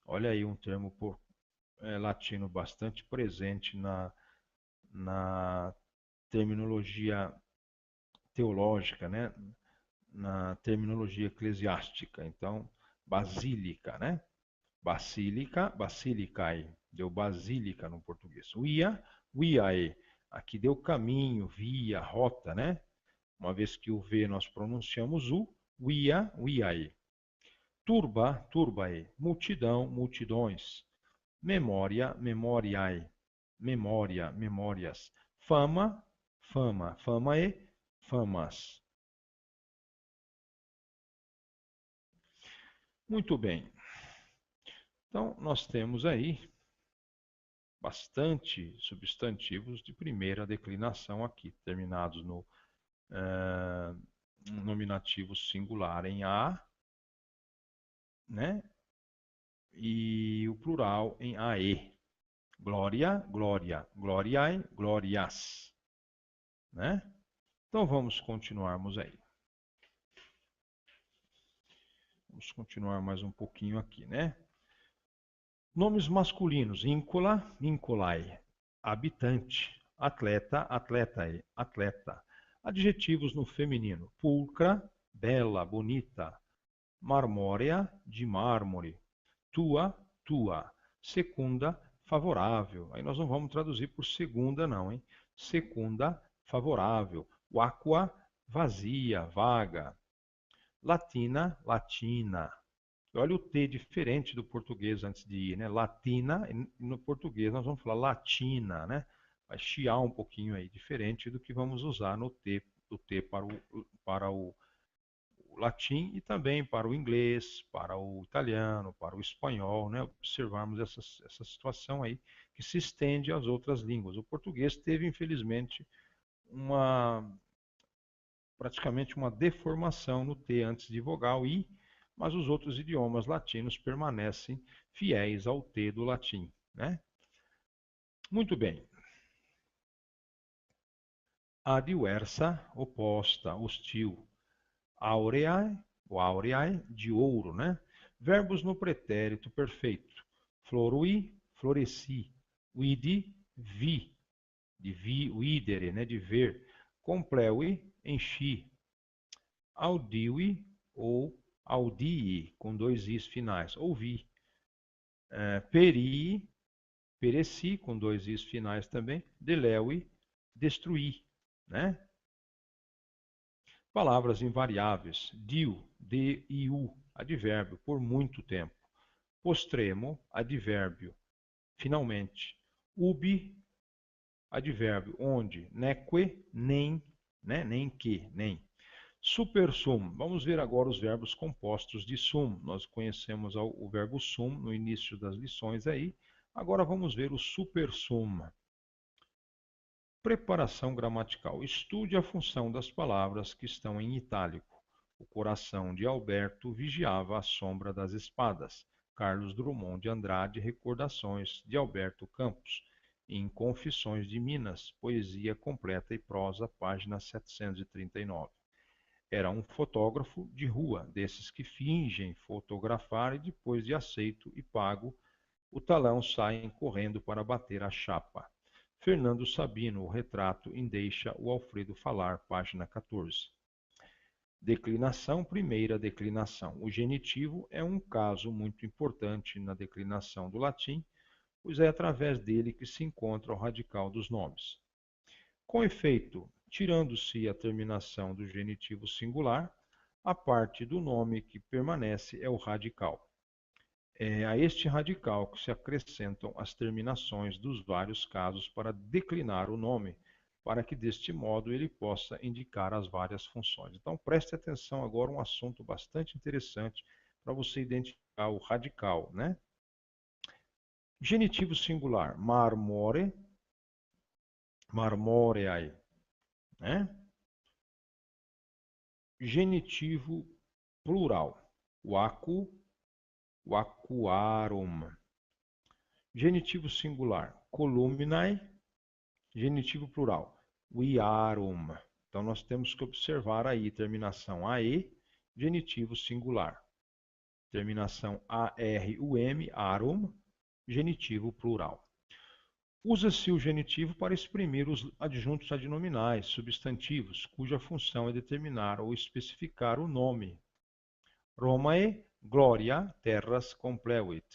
Olha aí um termo latino bastante presente na terminologia teológica, né? Na terminologia eclesiástica. Então, basílica, né? Basílica, basilicae. Deu basílica no português. Via, viae. Aqui deu caminho, via, rota, né? Uma vez que o V nós pronunciamos U, via, viae. Turba, turbae. Multidão, multidões. Memória, memoriae. Memória, memórias. Fama, fama, famae, famas. Muito bem. Então, nós temos aí bastante substantivos de primeira declinação aqui, terminados no nominativo singular em A, né? E o plural em AE. Glória, glória, gloriae, glorias, né? Então vamos continuarmos aí. Vamos continuar mais um pouquinho aqui, né? Nomes masculinos: íncula, inculae. Habitante, atleta, atletae, atleta. Adjetivos no feminino: pulcra, bela, bonita. marmórea, de mármore, tua, tua, secunda, favorável. Aí nós não vamos traduzir por segunda não, hein? Secunda, favorável. Aqua, vazia, vaga. Latina, latina. Olha o T diferente do português antes de ir, né? Latina, e no português nós vamos falar latina, né? Vai chiar um pouquinho aí, diferente do que vamos usar no T, do T para o latim e também para o inglês, para o italiano, para o espanhol, né? Observarmos essa situação aí que se estende às outras línguas. O português teve, infelizmente, uma praticamente uma deformação no T antes de vogal I, mas os outros idiomas latinos permanecem fiéis ao T do latim, né? Muito bem. Adversa, oposta, hostil. Aureae, ou aureae, de ouro, né? Verbos no pretérito perfeito. Florui, floresci. Vidi, vi, de videre, né? De ver. Compleui, enchi. Audiui ou audii, com dois i's finais, ouvi. Perii, pereci, com dois i's finais também. Deleui, destruí, né? Palavras invariáveis. Diu, diu, advérbio, por muito tempo. Postremo, advérbio, finalmente. Ubi, advérbio, onde. Neque, nem, né? Nem que, nem. Supersum. Vamos ver agora os verbos compostos de sum. Nós conhecemos o verbo sum no início das lições aí. Agora vamos ver o supersum. Preparação gramatical. Estude a função das palavras que estão em itálico. O coração de Alberto vigiava a sombra das espadas. Carlos Drummond de Andrade, Recordações de Alberto Campos. Em Confissões de Minas, Poesia Completa e Prosa, página 739. Era um fotógrafo de rua, desses que fingem fotografar e depois de aceito e pago, o talão saem correndo para bater a chapa. Fernando Sabino, o retrato em Deixa o Alfredo Falar, página 14. Declinação, primeira declinação. O genitivo é um caso muito importante na declinação do latim, pois é através dele que se encontra o radical dos nomes. Com efeito, tirando-se a terminação do genitivo singular, a parte do nome que permanece é o radical. É a este radical que se acrescentam as terminações dos vários casos para declinar o nome, para que deste modo ele possa indicar as várias funções. Então preste atenção agora, um assunto bastante interessante para você identificar o radical, né? Genitivo singular, marmore, marmoreae, né? Genitivo plural, wacu, wacuarum. Genitivo singular, columnae. Genitivo plural, viarum. Então nós temos que observar aí terminação AE, genitivo singular. Terminação ARUM, arum, genitivo plural. Usa-se o genitivo para exprimir os adjuntos adnominais, substantivos, cuja função é determinar ou especificar o nome. Romae gloria terras complevit.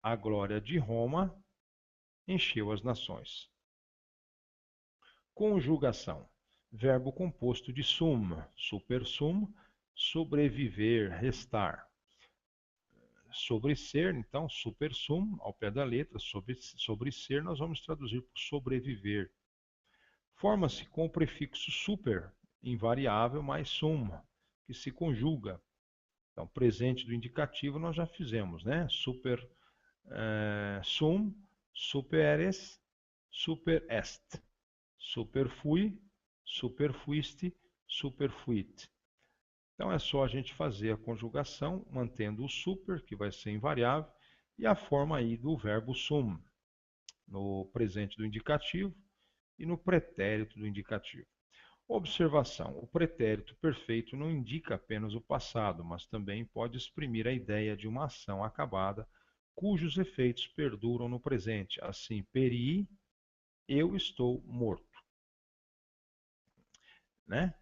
A glória de Roma encheu as nações. Conjugação. Verbo composto de sum, supersum, sobreviver, restar. Sobre ser, então, supersum, ao pé da letra, sobre ser, nós vamos traduzir por sobreviver. Forma-se com o prefixo super, invariável, mais sum, que se conjuga. Então, presente do indicativo nós já fizemos, né? Super, sum, superes, super est. Superfui, superfuiste, superfuit. Então é só a gente fazer a conjugação, mantendo o super, que vai ser invariável, e a forma aí do verbo sum, no presente do indicativo e no pretérito do indicativo. Observação: o pretérito perfeito não indica apenas o passado, mas também pode exprimir a ideia de uma ação acabada, cujos efeitos perduram no presente. Assim, perii, eu estou morto. Né?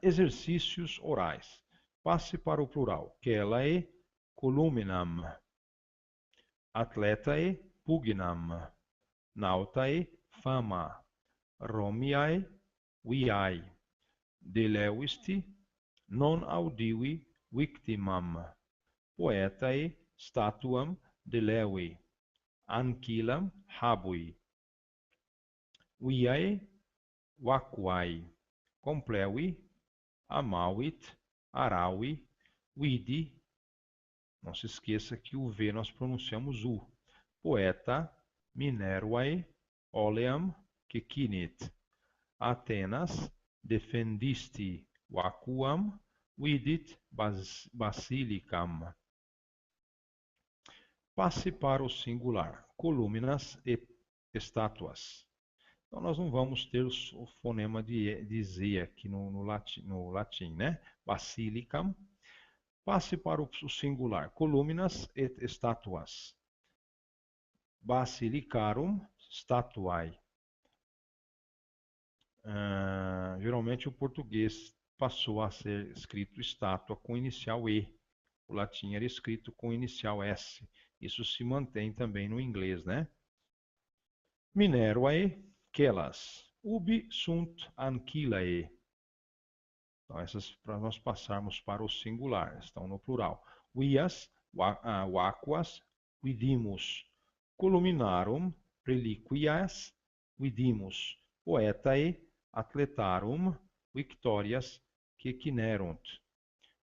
Exercícios orais. Passe para o plural. Celae columinam. Atletae pugnam. Nautae fama. Romiae viae. Deleuisti non audivi victimam. Poetae statuam delevi. Anquilam habui. Viae vacuae. Complevi. Amavit. Araui. Vidi. Não se esqueça que o V nós pronunciamos U. Poeta. Minervae. Oleam. Cecinit. Atenas. Defendisti vacuam. Vidit basilicam. Passe para o singular. Columnas e estátuas. Então, nós não vamos ter o fonema de Z aqui no latim, né? Basilicam. Passe para o singular. Columnas e estátuas. Basilicarum statuae. Geralmente o português passou a ser escrito estátua com inicial E. O latim era escrito com inicial S. Isso se mantém também no inglês, né? Minervae, quelas. Ubi sunt anquilae. Então, essas para nós passarmos para o singular, estão no plural. Vias, vacuas, vidimus. Columinarum, reliquias, vidimus. Poetae, atletarum, victorias, quecinerunt.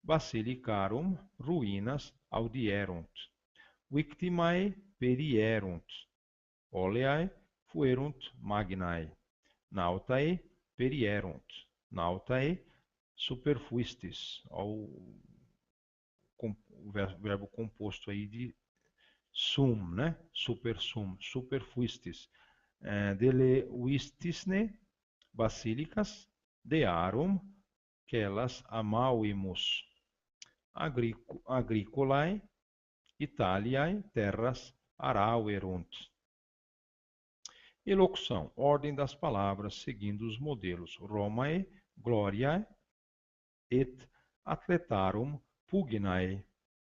Basilicarum, ruínas, audierunt. Victimae, perierunt. Oleae, fuerunt magnae. Nautae, perierunt. Nautae, superfuistis. O verbo composto aí de sum, né? Supersum, superfuistis. Deleuistisne, basilicas, dearum, quelas amauimus. Agricolae, Italiae, terras arauerunt. Elocução, ordem das palavras seguindo os modelos Romae, Gloriae et Atletarum pugnae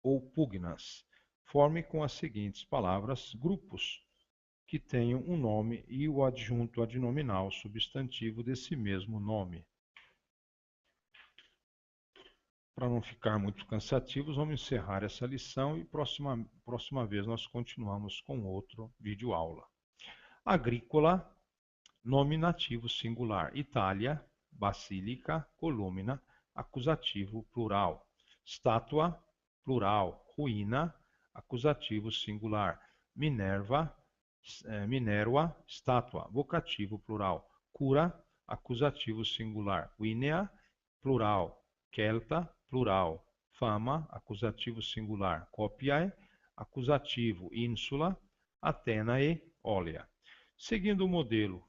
ou pugnas. Forme com as seguintes palavras grupos que tenham um nome e o adjunto adnominal substantivo desse mesmo nome. Para não ficar muito cansativos, vamos encerrar essa lição e próxima vez nós continuamos com outro vídeo aula. Agrícola, nominativo singular. Itália, basílica, columna, acusativo plural. Estátua, plural. Ruína, acusativo singular. Minerva, estátua, vocativo plural. Cura, acusativo singular. Guinea, plural. Celta, plural. Fama, acusativo singular. Copiae, acusativo. Ínsula, Atenae, olea. Seguindo o modelo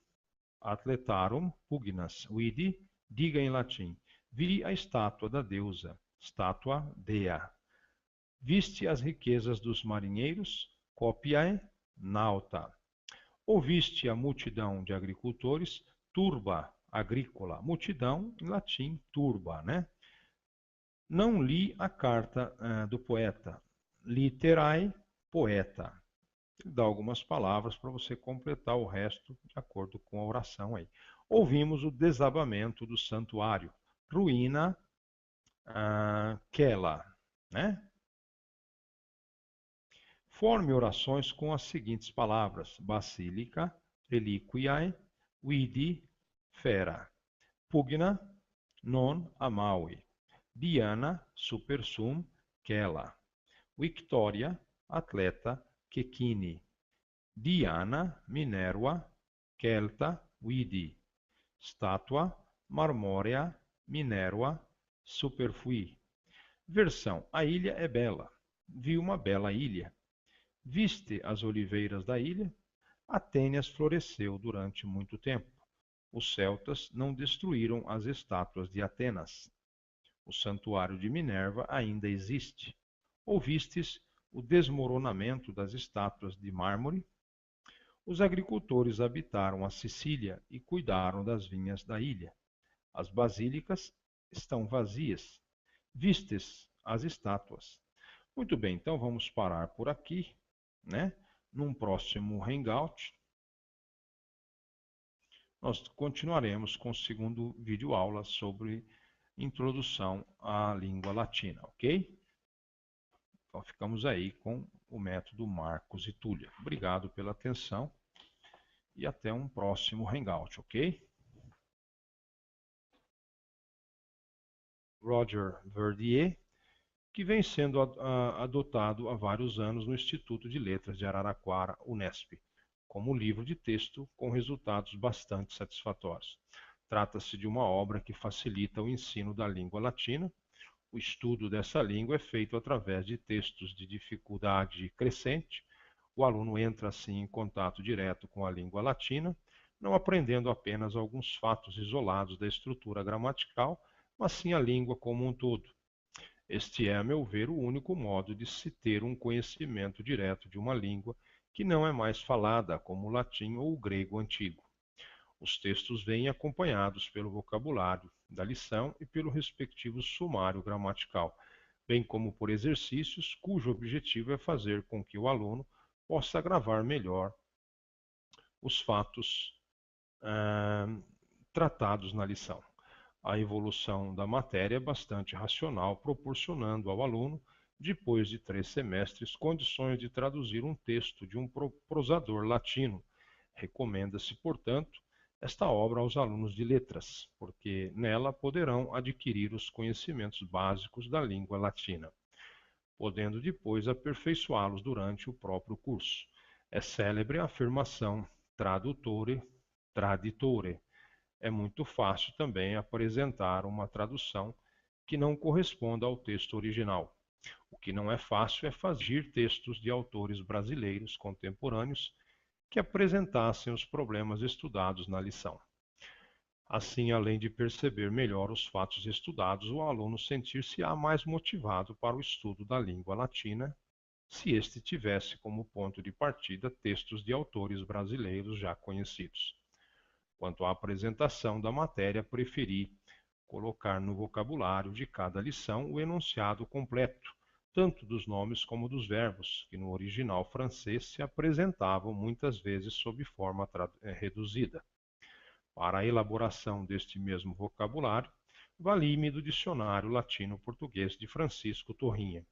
Atletarum pugnas, vidi, diga em latim. Vi a estátua da deusa, estátua dea. Viste as riquezas dos marinheiros, copiae, nauta. Ouviste a multidão de agricultores, turba, agrícola. Multidão, em latim, turba, né? Não li a carta do poeta. Literae, poeta. Ele dá algumas palavras para você completar o resto de acordo com a oração aí. Ouvimos o desabamento do santuário. Ruína, quela, né? Forme orações com as seguintes palavras: basílica, reliquiae, vidi, fera. Pugna, non amaui. Diana, supersum, quela. Victoria, atleta, Cecchini. Diana, Minerva, Celta, vidi. Estátua, marmórea, Minerva, superfui. Versão: a ilha é bela. Vi uma bela ilha. Viste as oliveiras da ilha? Atenas floresceu durante muito tempo. Os celtas não destruíram as estátuas de Atenas. O santuário de Minerva ainda existe. Ouvistes o desmoronamento das estátuas de mármore? Os agricultores habitaram a Sicília e cuidaram das vinhas da ilha. As basílicas estão vazias. vistes as estátuas. Muito bem, então vamos parar por aqui, né? Num próximo Hangout, nós continuaremos com o segundo vídeo aula sobre introdução à língua latina, ok? Então ficamos aí com o método Marcos e Túlia. Obrigado pela atenção e até um próximo Hangout, ok? Roger Verdier, que vem sendo adotado há vários anos no Instituto de Letras de Araraquara, Unesp, como livro de texto com resultados bastante satisfatórios. Trata-se de uma obra que facilita o ensino da língua latina. O estudo dessa língua é feito através de textos de dificuldade crescente. O aluno entra assim em contato direto com a língua latina, não aprendendo apenas alguns fatos isolados da estrutura gramatical, mas sim a língua como um todo. Este é, a meu ver, o único modo de se ter um conhecimento direto de uma língua que não é mais falada, como o latim ou o grego antigo. Os textos vêm acompanhados pelo vocabulário da lição e pelo respectivo sumário gramatical, bem como por exercícios cujo objetivo é fazer com que o aluno possa gravar melhor os fatos tratados na lição. A evolução da matéria é bastante racional, proporcionando ao aluno, depois de 3 semestres, condições de traduzir um texto de um prosador latino. Recomenda-se, portanto, esta obra aos alunos de letras, porque nela poderão adquirir os conhecimentos básicos da língua latina, podendo depois aperfeiçoá-los durante o próprio curso. É célebre a afirmação tradutore, traditore. É muito fácil também apresentar uma tradução que não corresponda ao texto original. O que não é fácil é fazer textos de autores brasileiros contemporâneos que apresentassem os problemas estudados na lição. Assim, além de perceber melhor os fatos estudados, o aluno sentir-se-á mais motivado para o estudo da língua latina, se este tivesse como ponto de partida textos de autores brasileiros já conhecidos. Quanto à apresentação da matéria, preferi colocar no vocabulário de cada lição o enunciado completo, tanto dos nomes como dos verbos, que no original francês se apresentavam muitas vezes sob forma reduzida. Para a elaboração deste mesmo vocabulário, vali-me do Dicionário Latino-Português de Francisco Torrinha.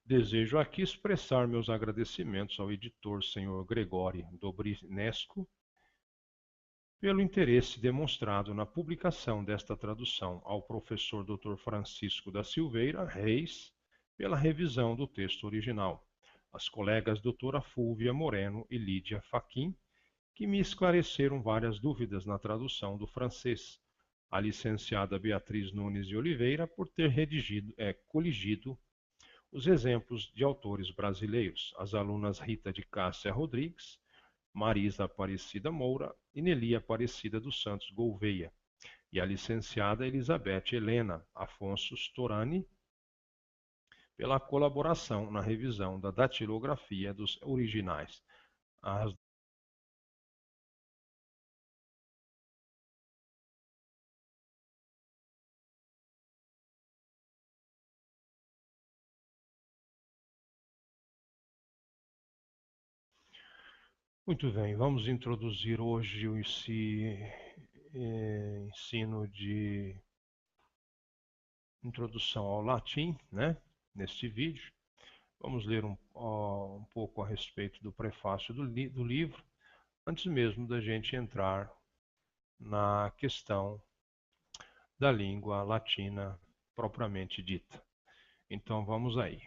Desejo aqui expressar meus agradecimentos ao editor Sr. Gregório Dobrinesco pelo interesse demonstrado na publicação desta tradução, ao professor Dr. Francisco da Silveira Reis pela revisão do texto original, às colegas doutora Fúvia Moreno e Lídia Faquim, que me esclareceram várias dúvidas na tradução do francês, a licenciada Beatriz Nunes de Oliveira por ter coligido os exemplos de autores brasileiros, as alunas Rita de Cássia Rodrigues, Marisa Aparecida Moura e Nelly Aparecida dos Santos Gouveia, e a licenciada Elizabeth Helena Afonso Storani, pela colaboração na revisão da datilografia dos originais. Muito bem, vamos introduzir hoje esse ensino de introdução ao latim, né? Neste vídeo. Vamos ler um pouco a respeito do prefácio do livro, antes mesmo da gente entrar na questão da língua latina propriamente dita. Então vamos aí.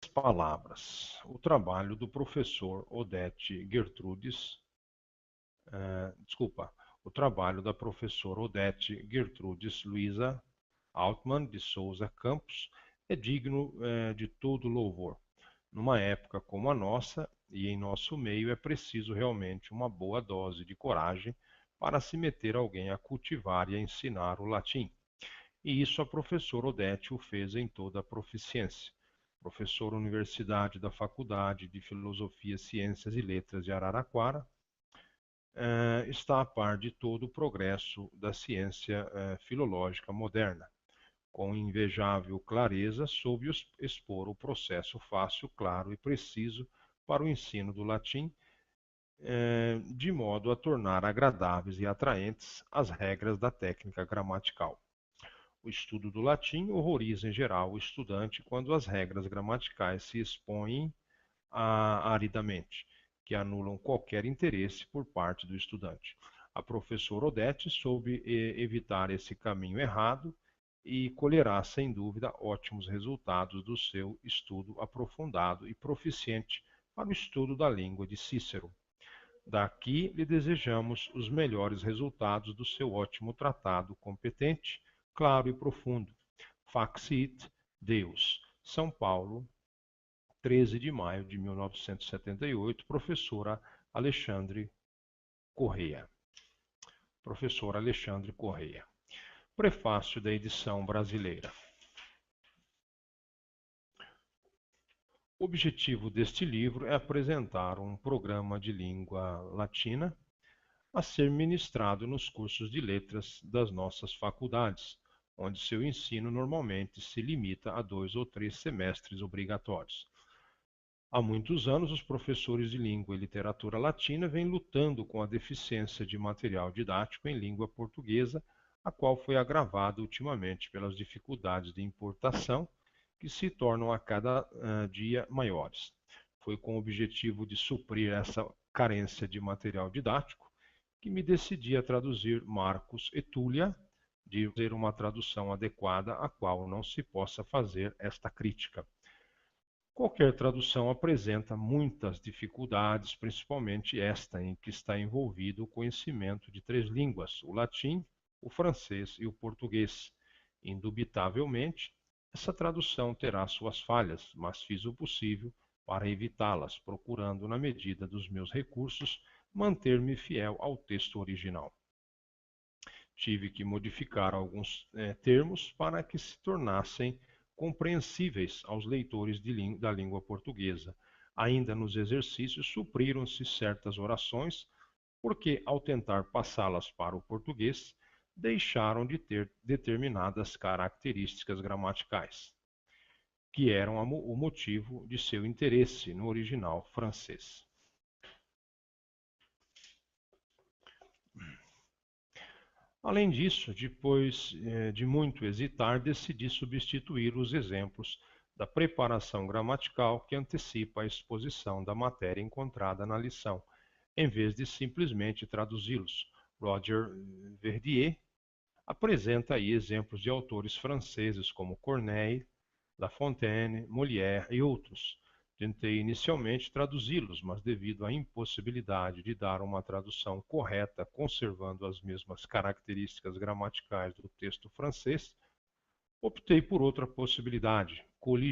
As palavras. O trabalho do professor Odete Gertrudes, o trabalho da professora Odete Gertrudes Luiza Altmann de Souza Campos é digno de todo louvor. Numa época como a nossa, e em nosso meio, é preciso realmente uma boa dose de coragem para se meter alguém a cultivar e a ensinar o latim. E isso a professora Odete o fez em toda a proficiência. Professora Universidade da Faculdade de Filosofia, Ciências e Letras de Araraquara, está a par de todo o progresso da ciência filológica moderna, com invejável clareza soube expor o processo fácil, claro e preciso para o ensino do latim, de modo a tornar agradáveis e atraentes as regras da técnica gramatical. O estudo do latim horroriza em geral o estudante quando as regras gramaticais se expõem aridamente, que anulam qualquer interesse por parte do estudante. A professora Odete soube evitar esse caminho errado e colherá, sem dúvida, ótimos resultados do seu estudo aprofundado e proficiente para o estudo da língua de Cícero. Daqui lhe desejamos os melhores resultados do seu ótimo tratado competente, claro e profundo. Faxit Deus. São Paulo, 13 de maio de 1978, professora Alexandre Correia. Professor Alexandre Correia. Prefácio da edição brasileira. O objetivo deste livro é apresentar um programa de língua latina a ser ministrado nos cursos de letras das nossas faculdades, onde seu ensino normalmente se limita a 2 ou 3 semestres obrigatórios. Há muitos anos, os professores de língua e literatura latina vêm lutando com a deficiência de material didático em língua portuguesa, a qual foi agravada ultimamente pelas dificuldades de importação, que se tornam a cada dia maiores. Foi com o objetivo de suprir essa carência de material didático que me decidi a traduzir Marcos e Túlia, de fazer uma tradução adequada a qual não se possa fazer esta crítica. Qualquer tradução apresenta muitas dificuldades, principalmente esta em que está envolvido o conhecimento de 3 línguas, o latim, o francês e o português. Indubitavelmente, essa tradução terá suas falhas, mas fiz o possível para evitá-las, procurando, na medida dos meus recursos, manter-me fiel ao texto original. Tive que modificar alguns termos para que se tornassem compreensíveis aos leitores da língua portuguesa. Ainda nos exercícios supriram-se certas orações, porque, ao tentar passá-las para o português, deixaram de ter determinadas características gramaticais, que eram o motivo de seu interesse no original francês. Além disso, depois de muito hesitar, decidi substituir os exemplos da preparação gramatical que antecipa a exposição da matéria encontrada na lição, em vez de simplesmente traduzi-los. Roger Verdier apresenta aí exemplos de autores franceses como Corneille, La Fontaine, Molière e outros. Tentei inicialmente traduzi-los, mas devido à impossibilidade de dar uma tradução correta conservando as mesmas características gramaticais do texto francês, optei por outra possibilidade, coligir